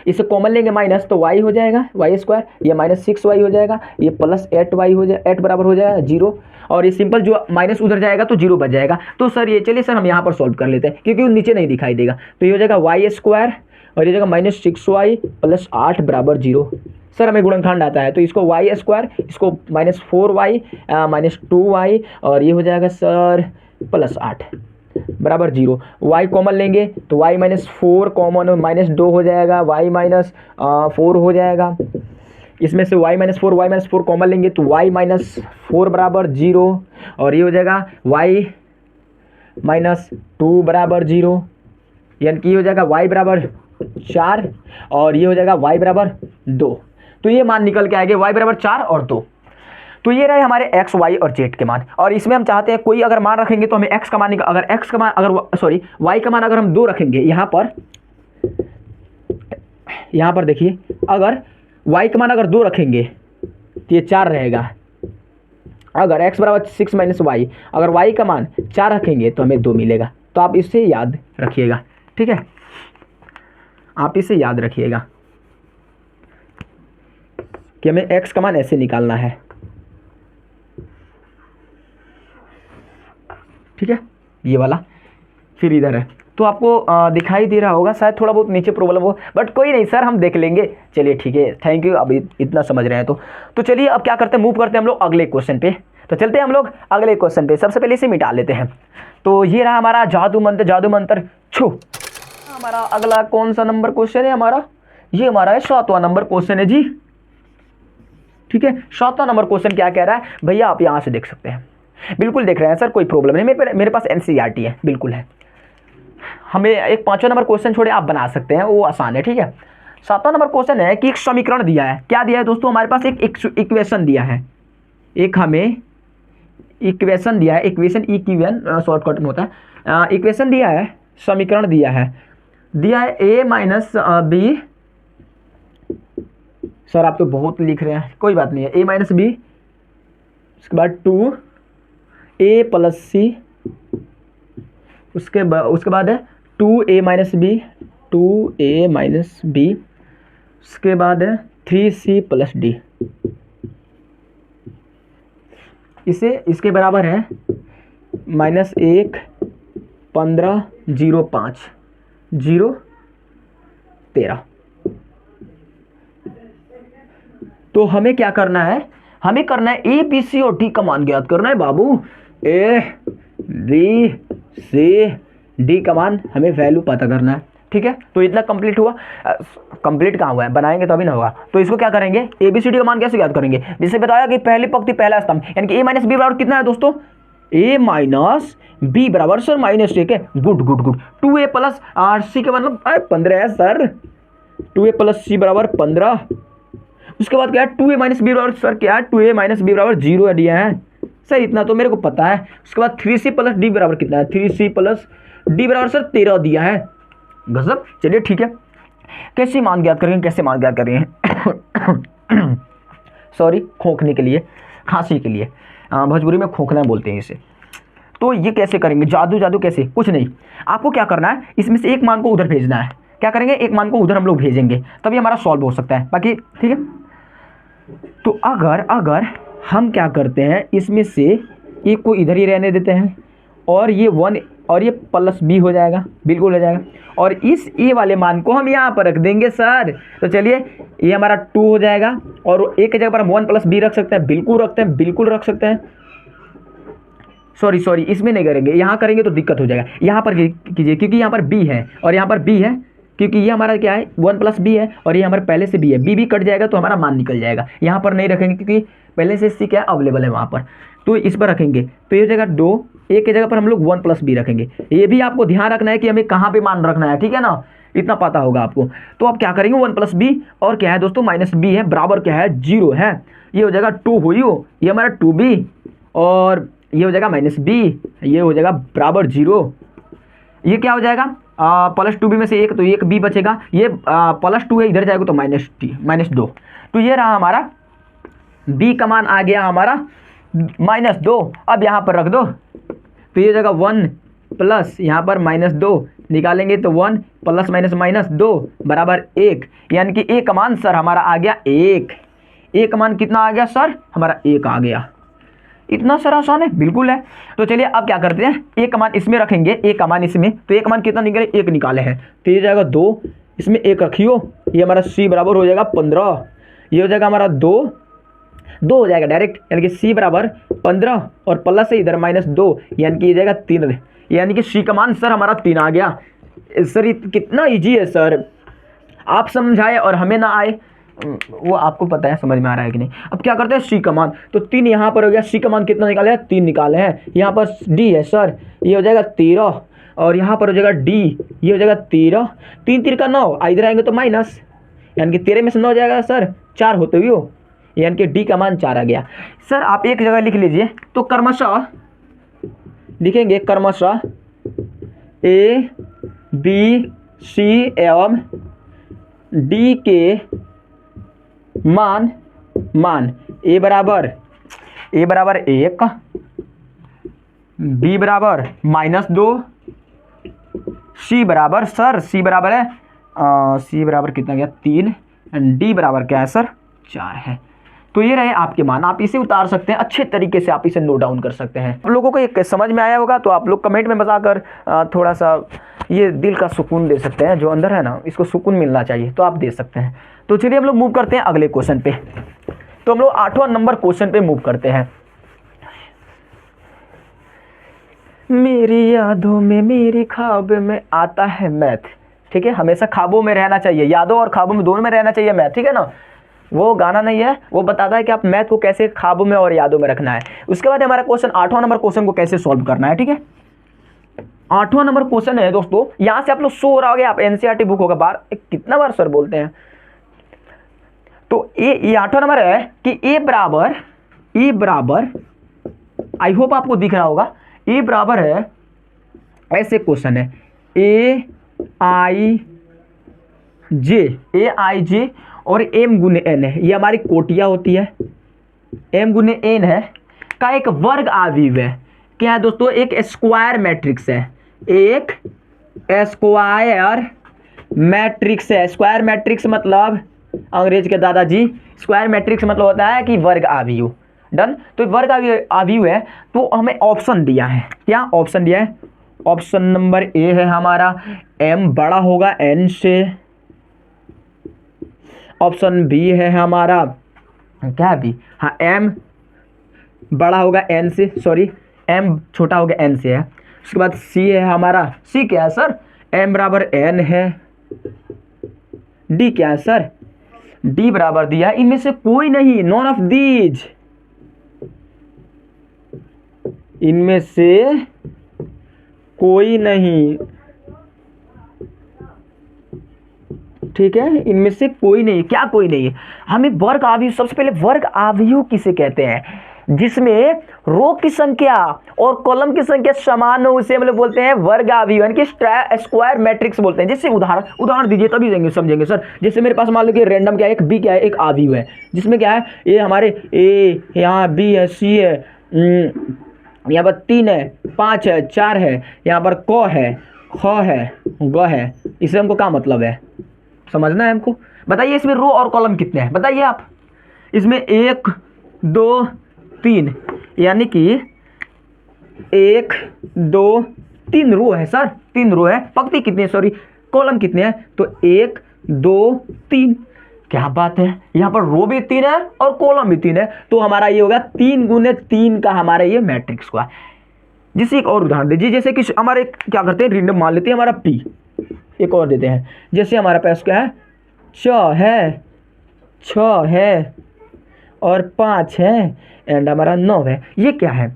इसे कॉमन लेंगे माइनस, तो y हो जाएगा y², ये -6y हो जाएगा, ये +8y हो जाए, 8 बराबर हो जाएगा 0, और ये सिंपल जो माइनस उधर जाएगा तो जीरो बच जाएगा। तो सर ये चलिए सर हम यहाँ पर सॉल्व कर लेते हैं क्योंकि वो नीचे नहीं दिखाई देगा। तो ये हो जाएगा वाई स्क्वायर और ये हो जाएगा -6y + 8 बराबर 0। सर हमें गुणनखंड आता है तो इसको वाई स्क्वायर, इसको -4y -2y और ये हो जाएगा सर +8 बराबर 0। y कॉमन लेंगे तो y -4 कॉमन -2 हो जाएगा, y -4 हो जाएगा। इसमें से y -4 कॉमन लेंगे तो y -4 बराबर 0 और ये हो जाएगा y -2 बराबर 0, यानी कि ये हो जाएगा y बराबर 4 और ये हो जाएगा y बराबर 2। तो ये मान निकल के आएंगे y बराबर 4 और 2। तो ये रहे हमारे x, y और z के मान। और इसमें हम चाहते हैं कोई अगर मान रखेंगे तो हमें x का मान अगर x का मान अगर सॉरी y का मान अगर हम 2 रखेंगे यहाँ पर देखिए, अगर y का मान अगर 2 रखेंगे तो ये 4 रहेगा। अगर x बराबर 6 - y, अगर y का मान 4 रखेंगे तो हमें 2 मिलेगा। तो आप इसे याद रखिएगा, ठीक है, आप इसे याद रखिएगा कि हमें x का मान ऐसे निकालना है, ठीक है, ये वाला। फिर इधर है तो आपको दिखाई दे रहा होगा, शायद थोड़ा बहुत नीचे प्रॉब्लम हो, बट कोई नहीं सर हम देख लेंगे। चलिए ठीक है, थैंक यू, अभी इतना समझ रहे हैं तो चलिए अब क्या करते हैं, मूव करते हैं हम लोग अगले क्वेश्चन पे। तो चलते हैं हम लोग अगले क्वेश्चन पे। सबसे पहले इसे मिटा लेते हैं। तो ये रहा हमारा जादू मंत्र छू। हमारा अगला कौन सा नंबर क्वेश्चन है हमारा, ये हमारा है 7वां नंबर क्वेश्चन है जी, ठीक है। 7वां नंबर क्वेश्चन क्या कह रहा है भैया, आप यहाँ से देख सकते हैं, बिल्कुल देख रहे हैं सर, कोई प्रॉब्लम नहीं, मेरे पास एनसीईआरटी है, बिल्कुल है। हमें एक 5वां नंबर क्वेश्चन छोड़े आप बना सकते हैं, वो आसान है, ठीक है। 7वां नंबर क्वेश्चन है कि एक समीकरण दिया है। क्या दिया है दोस्तों, हमारे पास एक इक्वेशन दिया है, एक हमें इक्वेशन दिया है, इक्वेशन इक्वेशन शॉर्टकट में होता है, इक्वेशन दिया है, समीकरण दिया है a - b। सर आप तो बहुत लिख रहे हैं, कोई बात नहीं है, a - b, उसके बाद 2a + c, उसके बाद है 2a - b, 2a - b, उसके बाद है 3c + d। इसके बराबर है -1 15 0 5 0 13। तो हमें क्या करना है, हमें करना है ए बी सी और डी का मान ज्ञात करना है बाबू। ए बी सी डी का मान हमें वैल्यू पता करना है, ठीक है। तो इतना कंप्लीट हुआ, कंप्लीट कहाँ हुआ है, बनाएंगे तभी ना होगा। तो इसको क्या करेंगे, ए बी सी डी का मान कैसे ज्ञात करेंगे, जिसे बताया कि पहली पंक्ति पहला स्तंभ, यानी कि a - b बराबर कितना है दोस्तों, a - b बराबर सर -1 है। Good good good, 2a + c के मतलब 15 है सर, 2a + c बराबर 15। उसके बाद क्या है, 2a - b बराबर सर क्या है, 2a - b बराबर 0 दिया है सर, इतना तो मेरे को पता है। उसके बाद 3c + d बराबर कितना है, 3c + d बराबर सर 13 दिया है। गजब, चलिए ठीक है, कैसे मान ज्ञात करेंगे, कैसे मान ज्ञात करेंगे सॉरी, खोखने के लिए, खांसी के लिए, भोजपुरी में खोखना बोलते हैं इसे। तो ये कैसे करेंगे, जादू कैसे, कुछ नहीं, आपको क्या करना है, इसमें से एक मान को उधर भेजना है। क्या करेंगे, एक मान को उधर हम लोग भेजेंगे, तभी हमारा सॉल्व हो सकता है, बाकी ठीक है। तो अगर हम क्या करते हैं, इसमें से एक को इधर ही रहने देते हैं और ये 1 और ये +b हो जाएगा, बिल्कुल हो जाएगा। और इस a वाले मान को हम यहाँ पर रख देंगे सर। तो चलिए ये हमारा 2 हो जाएगा और a की जगह पर हम 1 + b रख सकते हैं, बिल्कुल रखते हैं, बिल्कुल रख सकते हैं। सॉरी इसमें नहीं करेंगे, यहाँ करेंगे तो दिक्कत हो जाएगा। यहाँ पर कीजिए क्योंकि यहाँ पर b है और यहाँ पर b है, क्योंकि ये हमारा क्या है 1 + b है और ये हमारे पहले से b है, b कट जाएगा तो हमारा मान निकल जाएगा। यहाँ पर नहीं रखेंगे क्योंकि पहले से c क्या अवेलेबल है वहाँ पर, तो इस पर रखेंगे। तो ये जगह 2, a की जगह पर हम लोग 1 + b रखेंगे। ये भी आपको ध्यान रखना है कि हमें कहाँ पे मान रखना है, ठीक है ना, इतना पता होगा आपको। तो आप क्या करेंगे, 1 + b और क्या है दोस्तों -b है, बराबर क्या है 0 है। ये हो जाएगा 2 हुई हो, ये हमारा 2b और ये हो जाएगा -b, ये हो जाएगा बराबर 0। ये क्या हो जाएगा, +2b में से एक, तो एक b बचेगा, ये +2 है, इधर जाएगा तो -2। तो ये रहा हमारा b का मान आ गया हमारा -2। अब यहाँ पर रख दो, तो ये जगह 1 प्लस यहाँ पर -2 निकालेंगे तो 1 + -2 बराबर 1, यानी कि a का मान सर हमारा आ गया 1। a का मान कितना आ गया सर, हमारा 1 आ गया। इतना सारा आसान है, बिल्कुल है। तो चलिए अब क्या करते हैं, एक कमान इसमें रखेंगे, एक कमान इसमें, तो एक कमान कितना निकले, एक निकाले हैं, तो ये जाएगा 2, इसमें एक रखियो, ये हमारा c बराबर हो जाएगा 15, ये हो जाएगा हमारा 2 हो जाएगा डायरेक्ट, यानी कि c बराबर 15 और प्लस है इधर -2, यानी कि ये जाएगा 3, यानी कि c का मान सर हमारा 3 आ गया। सर ये कितना ईजी है सर, आप समझाए और हमें ना आए वो आपको पता है, समझ में आ रहा है कि नहीं। अब क्या करते हैं, सी का मान, तो 3 यहाँ पर हो गया, सी का मान कितना निकाले हैं, 3 निकाले हैं। यहाँ पर डी है सर, ये हो जाएगा 13 और यहाँ पर हो जाएगा डी, ये हो जाएगा 13, 3 3 का 9, इधर आएंगे तो माइनस, यानी कि 13 में से 9 हो जाएगा सर 4 होते हुए हो, यानी कि डी का मान 4 आ गया। सर आप एक जगह लिख लीजिए, तो क्रमशः लिखेंगे, क्रमशः ए बी सी एवं डी के मान ए बराबर 1, बी बराबर -2, सी बराबर सर सी बराबर है सी बराबर कितना गया 3, एंड डी बराबर क्या है सर 4 है। तो ये रहे आपके मान, आप इसे उतार सकते हैं, अच्छे तरीके से आप इसे नोट डाउन कर सकते हैं। आप लोगों को ये समझ में आया होगा, तो आप लोग कमेंट में बताकर थोड़ा सा ये दिल का सुकून दे सकते हैं, जो अंदर है ना, इसको सुकून मिलना चाहिए, तो आप दे सकते हैं। तो चलिए हम लोग मूव करते हैं अगले क्वेश्चन पे। तो हम लोग 8वां नंबर क्वेश्चन पे मूव करते हैं। मेरी यादों में, मेरी ख्वाब में आता है मैथ, ठीक है, हमेशा ख्वाबों में रहना चाहिए, यादों और ख्वाबों में दोनों में रहना चाहिए मैथ, ठीक है ना। वो गाना नहीं है, वो बताता है कि आप मैथ को कैसे ख्वाबों में और यादों में रखना है। उसके बाद हमारा क्वेश्चन 8वां नंबर क्वेश्चन को कैसे सॉल्व करना है, ठीक है। 8वां नंबर क्वेश्चन है दोस्तों, यहां से आप लोग शो हो रहा होगा, आप एनसीईआरटी बुक होगा बार, कितना बार सर बोलते हैं। तो ये 8वां नंबर है कि ए बराबर आई होप आपको दिख रहा होगा, ए बराबर है, ऐसे क्वेश्चन है ए आई जे और m गुने n है, ये हमारी कोटिया होती है, m गुने n है का एक वर्ग आव्यूह है। क्या है दोस्तों, एक स्क्वायर मैट्रिक्स है, एक स्क्वायर मैट्रिक्स है। स्क्वायर मैट्रिक्स मतलब अंग्रेज के दादाजी, स्क्वायर मैट्रिक्स मतलब होता है कि वर्ग आव्यूह। डन, तो वर्ग आव्यूह है, तो हमें ऑप्शन दिया है, क्या ऑप्शन दिया है, ऑप्शन नंबर ए है हमारा m बड़ा होगा n से, ऑप्शन बी है हमारा क्या बी, हाँ m बड़ा होगा n से, सॉरी m छोटा होगा n से है। उसके बाद c है हमारा, c क्या है सर, m बराबर n है, d क्या है सर, d बराबर दिया है, इनमें से कोई नहीं, नॉन ऑफ दीज, इनमें से कोई नहीं, ठीक है, इनमें से कोई नहीं, क्या कोई नहीं है। हमें वर्ग आव्यूह, सबसे पहले वर्ग आव्यूह किसे कहते हैं, जिसमें रो की संख्या और कॉलम की संख्या समान हो, उसे हम लोग बोलते हैं वर्ग आव्यूह, यानी कि स्क्वायर मैट्रिक्स बोलते हैं। जैसे उदाहरण दीजिए तभी समझेंगे सर। जैसे मेरे पास मान लो कि रैंडम क्या है, एक बी क्या है, एक आव्यूह है, जिसमें क्या है, ये हमारे ए, यहाँ बी है, सी है, यहाँ पर 3 है, 5 है, 4 है, यहाँ पर क है, ख है, ग है, इससे हमको क्या मतलब है, समझना है हमको। बताइए इसमें रो और कॉलम कितने हैं, बताइए आप। इसमें 1 2 3, यानी कि 1 2 3 रो है सर, 3 रो है। पंक्ति कितनी है, सॉरी कॉलम कितने हैं, तो 1 2 3, क्या बात है, यहाँ पर रो भी 3 है और कॉलम भी 3 है, तो हमारा ये होगा 3 गुने 3 का हमारा ये मैट्रिक्स हुआ। जिसे एक और उदाहरण दीजिए, जैसे कि हमारे क्या करते हैं, रिंडम मान लेते हैं हमारा पी, एक और देते हैं, जैसे हमारा पास क्या है, 6 है और 5 है एंड हमारा 9 है, ये क्या है।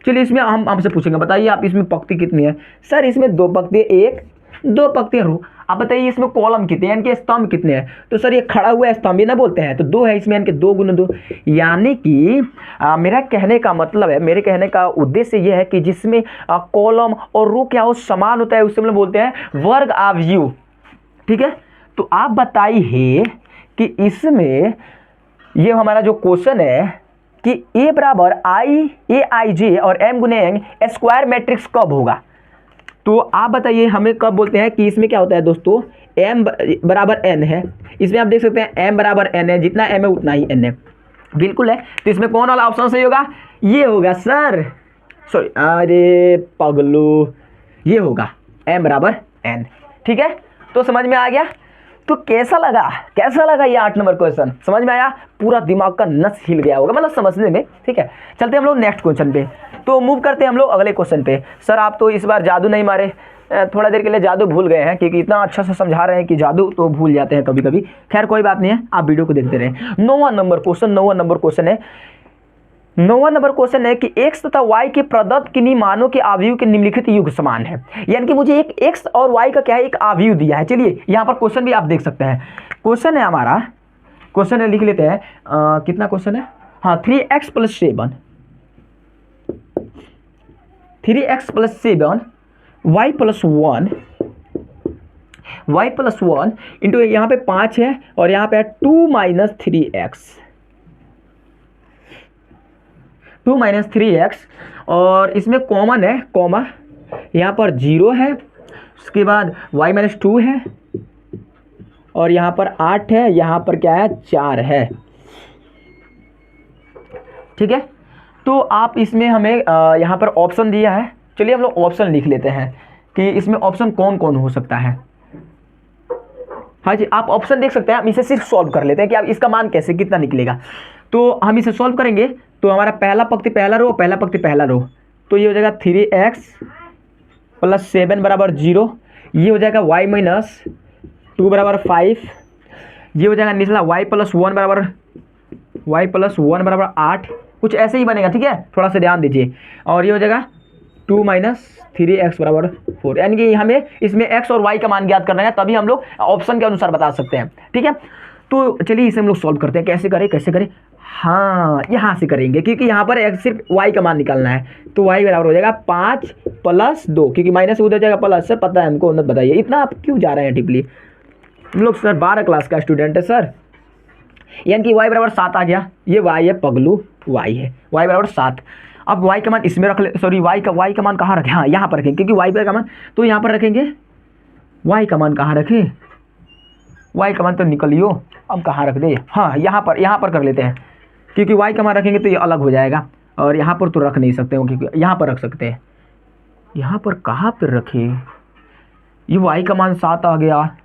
चलिए इसमें हम आपसे पूछेंगे, बताइए आप इसमें पंक्ति कितनी है, सर इसमें 2 पंक्ति, 1 2 पंक्ति रो। आप बताइए इसमें कॉलम कितने हैं, इनके स्तंभ कितने हैं, तो सर ये खड़ा हुआ स्तंभ ही ना बोलते हैं, तो 2 है इसमें, इनके 2 गुने 2, यानी कि मेरा कहने का मतलब है, मेरे कहने का उद्देश्य ये है कि जिसमें कॉलम और रो क्या हो समान होता है, उससे हम लोग बोलते हैं वर्ग आव्यूह, ठीक है। तो आप बताइए कि इसमें ये हमारा जो क्वेश्चन है कि ए बराबर आई जे और m गुने n स्क्वायर मैट्रिक्स कब होगा, तो आप बताइए हमें कब बोलते हैं कि इसमें क्या होता है दोस्तों, m बराबर n है, इसमें आप देख सकते हैं m बराबर n है, जितना m है उतना ही n है। बिल्कुल है। तो इसमें कौन वाला ऑप्शन सही होगा? ये होगा सर, सॉरी, अरे पगलू, ये होगा m बराबर n। ठीक है, तो समझ में आ गया। तो कैसा लगा ये 8 नंबर क्वेश्चन? समझ में आया? पूरा दिमाग का नस हिल गया होगा, मतलब समझने में। ठीक है, चलते हम लोग नेक्स्ट क्वेश्चन पे। तो मूव करते हैं हम लोग अगले क्वेश्चन पे। सर आप तो इस बार जादू नहीं मारे, थोड़ा देर के लिए जादू भूल गए हैं, क्योंकि इतना अच्छा से समझा रहे हैं कि जादू तो भूल जाते हैं कभी कभी। खैर कोई बात नहीं है, आप वीडियो को देखते रहे। 9वां नंबर क्वेश्चन है कि x तथा y के प्रदत्त किन्हीं मानों के आव्यूह के निम्नलिखित युग्म समान है। यानी कि मुझे एक x और y का क्या है, एक आव्यूह दिया है। चलिए यहाँ पर क्वेश्चन भी आप देख सकते हैं। क्वेश्चन है हमारा, क्वेश्चन है, लिख लेते हैं। कितना क्वेश्चन है? हाँ, 3x + 7 y + 1 इंटू यहाँ पे 5 है और यहाँ पे है 2 - 3x और इसमें कॉमन है, कॉमा यहाँ पर 0 है, उसके बाद y - 2 है और यहाँ पर 8 है, यहाँ पर क्या है, 4 है। ठीक है, तो आप इसमें हमें यहाँ पर ऑप्शन दिया है। चलिए हम लोग ऑप्शन लिख लेते हैं कि इसमें ऑप्शन कौन कौन हो सकता है। हाँ जी, आप ऑप्शन देख सकते हैं। हम इसे सिर्फ सॉल्व कर लेते हैं कि आप इसका मान कैसे, कितना निकलेगा। तो हम इसे सॉल्व करेंगे तो हमारा पहला पंक्ति पहला रो, पहला पंक्ति पहला रो, तो ये हो जाएगा 3x + 7 = 0। ये हो जाएगा y - 2 = 5। ये हो जाएगा निचला y + 1 = 8। कुछ ऐसे ही बनेगा। ठीक है, थोड़ा सा ध्यान दीजिए। और ये हो जाएगा 2 - 3x = 4। यानी कि हमें इसमें x और y का मान ज्ञात करना है, तभी हम लोग ऑप्शन के अनुसार बता सकते हैं। ठीक है, तो चलिए इसे हम लोग सॉल्व करते हैं। कैसे करें? हाँ, यहाँ से करेंगे, क्योंकि यहाँ पर सिर्फ y का मान निकालना है। तो y बराबर हो जाएगा 5 + 2, क्योंकि माइनस उधर जाएगा प्लस। सर पता है हमको, उन्नत बताइए, इतना आप क्यों जा रहे हैं टिपली? हम लोग सर 12 क्लास का स्टूडेंट है सर। यानी कि y बराबर 7 आ गया। ये y है पगलू, y है, y बराबर 7। अब y का मान इसमें रख ले, सॉरी y का मान कहाँ रखें? हाँ, यहाँ पर रखें, क्योंकि y का मान तो यहाँ पर रखेंगे। y का मान कहाँ रखें? y का मान तो निकलियो, अब कहाँ रख दे? हाँ, यहाँ पर कर लेते हैं, क्योंकि y का मान रखेंगे तो ये अलग हो जाएगा और यहाँ पर तो रख नहीं सकते हो, क्योंकि यहाँ पर रख सकते हैं। यहाँ पर कहाँ पर रखें? ये y का मान 7 आ गया।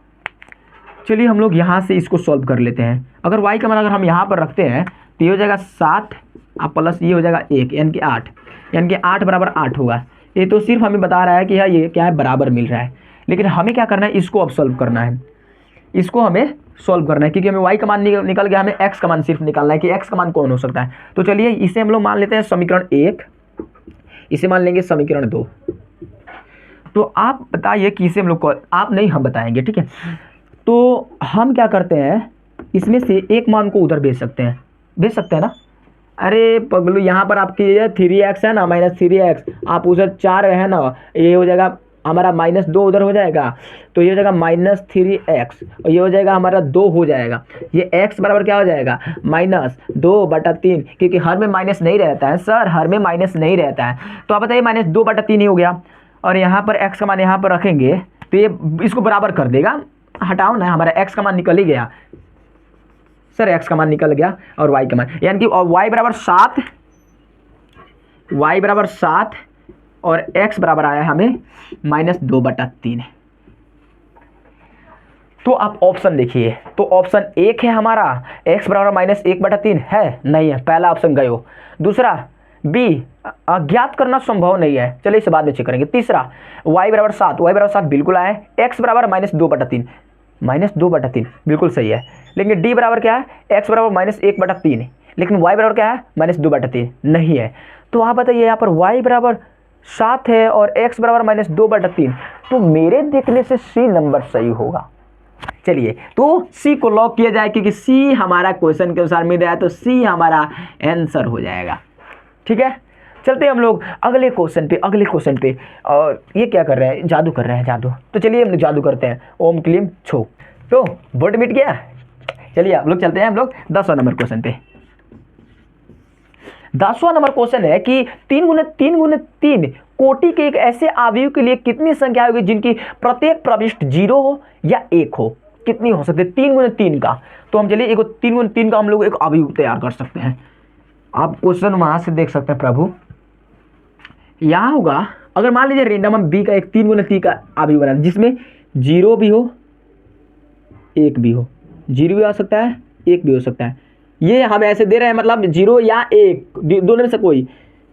चलिए हम लोग यहाँ से इसको सॉल्व कर लेते हैं। अगर y का मान अगर हम यहाँ पर रखते हैं तो ये हो जाएगा 7 प्लस ये हो जाएगा 1, यानी कि 8, यानी कि 8 = 8 होगा। ये तो सिर्फ हमें बता रहा है कि हाँ ये क्या है, बराबर मिल रहा है। लेकिन हमें क्या करना है, इसको अब सॉल्व करना है, इसको हमें सॉल्व करना है, क्योंकि हमें y का मान निकल गया, हमें x का मान सिर्फ निकालना है कि x का मान कौन हो सकता है। तो चलिए इसे हम लोग मान लेते हैं समीकरण 1, इसे मान लेंगे समीकरण 2। तो आप बताइए कि इसे हम लोग, आप नहीं हम बताएंगे। ठीक है, तो हम क्या करते हैं, इसमें से एक मान को उधर भेज सकते हैं ना। अरे पगलू, यहाँ पर आपकी 3x है ना, -3x, आप उधर 4 है ना, ये हो जाएगा हमारा -2 उधर हो जाएगा, तो ये हो जाएगा -3x और ये हो जाएगा हमारा 2 हो जाएगा। ये x बराबर क्या हो जाएगा, -2/3, क्योंकि हर में माइनस नहीं रहता है सर, हर में माइनस नहीं रहता है। तो आप बताइए -2/3 ही हो गया। और यहाँ पर x का मान यहाँ पर रखेंगे तो ये इसको बराबर कर देगा। हटाओ ना, हमारा x का मान निकल ही गया सर, x का मान निकल गया और y का मान, यानी कि y बराबर 7 और x बराबर आया हमें -2/3। तो आप ऑप्शन देखिए, तो ऑप्शन 1 है हमारा x बराबर -1/3 है, नहीं है, पहला ऑप्शन गए हो। दूसरा b ज्ञात करना संभव नहीं है, चलिए इसे बाद में चेक करेंगे। तीसरा y बराबर 7 बिल्कुल आया है। x बराबर -2/3 बिल्कुल सही है। लेकिन d बराबर क्या है, x बराबर -1/3, लेकिन y बराबर क्या है, -2/3 नहीं है। तो आप बताइए यहाँ पर y बराबर 7 है और x बराबर -2/3, तो मेरे देखने से c नंबर सही होगा। चलिए तो c को लॉक किया जाए, क्योंकि c हमारा क्वेश्चन के अनुसार मिल रहा है, तो c हमारा आंसर हो जाएगा। ठीक है, चलते हैं हम लोग अगले क्वेश्चन पे। और ये क्या कर रहे हैं, जादू कर रहे हैं, जादू। तो चलिए हम लोग जादू करते हैं, ओम क्लीम छो। तो बोर्ड मिट गया। चलिए हम लोग चलते हैं 10वां नंबर क्वेश्चन पे। 10वां नंबर क्वेश्चन है कि 3 × 3 × 3 कोटि के एक ऐसे आव्यूह के लिए कितनी संख्या होगी जिनकी प्रत्येक प्रविष्ट 0 हो या 1 हो। कितनी हो सकती है, 3 गुने 3 का। तो हम चलिए एक 3 गुने 3 का हम लोग एक अवयव तैयार कर सकते हैं। आप क्वेश्चन वहां से देख सकते हैं प्रभु, यहाँ होगा अगर मान लीजिए रेंडम हम बी का एक 3 गुने 3 का अवयव बना जिसमें 0 भी हो 1 भी हो, 0 भी आ सकता है 1 भी हो सकता है। ये हम ऐसे दे रहे हैं मतलब 0 या 1 दोनों में से कोई,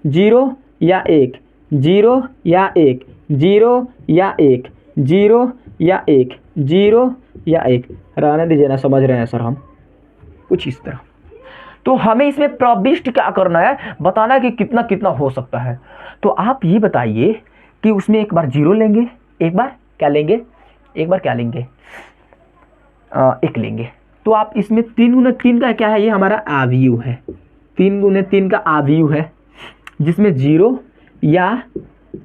0 या 1, 0 या 1, 0 या 1, 0 या 1, 0 या 1, रहने दीजिए ना, समझ रहे हैं सर हम कुछ इस तरह। तो हमें इसमें प्रविष्ट क्या करना है, बताना है कि कितना कितना हो सकता है। तो आप ये बताइए कि उसमें एक बार 0 लेंगे, एक बार क्या लेंगे, एक बार क्या लेंगे, 1 लेंगे। तो आप इसमें 3 गुने 3 का क्या है, ये हमारा अवयव है, 3 गुने 3 का अवयव है जिसमें 0 या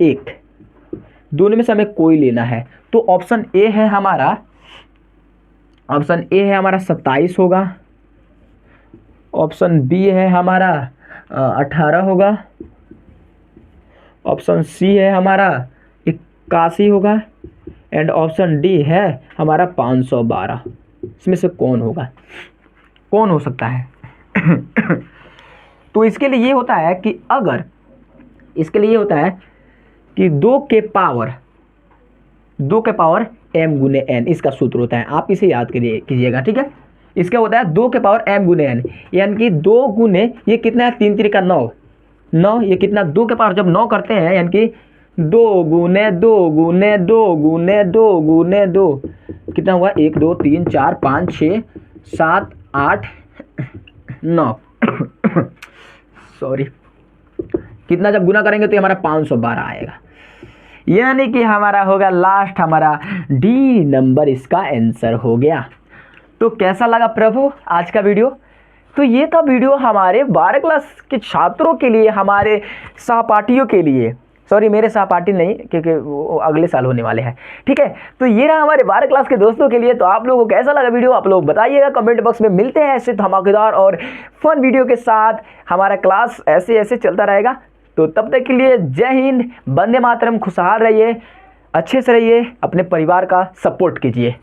1 दोनों में से हमें कोई लेना है। तो ऑप्शन ए है हमारा, ऑप्शन ए है हमारा 27 होगा, ऑप्शन बी है हमारा 18 होगा, ऑप्शन सी है हमारा 81 होगा एंड ऑप्शन डी है हमारा 512। इसमें से कौन होगा, कौन हो सकता है? तो इसके लिए ये होता है कि अगर इसके लिए ये होता है कि 2 के पावर m गुने n, इसका सूत्र होता है, आप इसे याद कीजिएगा, ठीक है। इसका होता है 2 के पावर m गुने n, यानी कि 2 गुने ये कितना है, 3 3 का 9, 9 ये कितना, 2 के पावर जब 9 करते हैं यानी कि 2 गुने 2 गुने 2 गुने 2 गुने 2 कितना हुआ, 1 2 3 4 5 6 7 8 9 सॉरी, कितना जब गुना करेंगे तो हमारा 512 आएगा, यानी कि हमारा होगा लास्ट, हमारा डी नंबर इसका आंसर हो गया। तो कैसा लगा प्रभु आज का वीडियो? तो ये था वीडियो हमारे 12 क्लास के छात्रों के लिए, हमारे सहपाठियों के लिए, सॉरी मेरे सहपाठी नहीं क्योंकि वो अगले साल होने वाले हैं, ठीक है। तो ये रहा हमारे 12 क्लास के दोस्तों के लिए। तो आप लोगों को कैसा लगा वीडियो, आप लोग बताइएगा कमेंट बॉक्स में। मिलते हैं ऐसे धमाकेदार और फन वीडियो के साथ, हमारा क्लास ऐसे ऐसे चलता रहेगा। तो तब तक के लिए जय हिंद, वंदे मातरम, खुशहाल रहिए, अच्छे से रहिए, अपने परिवार का सपोर्ट कीजिए।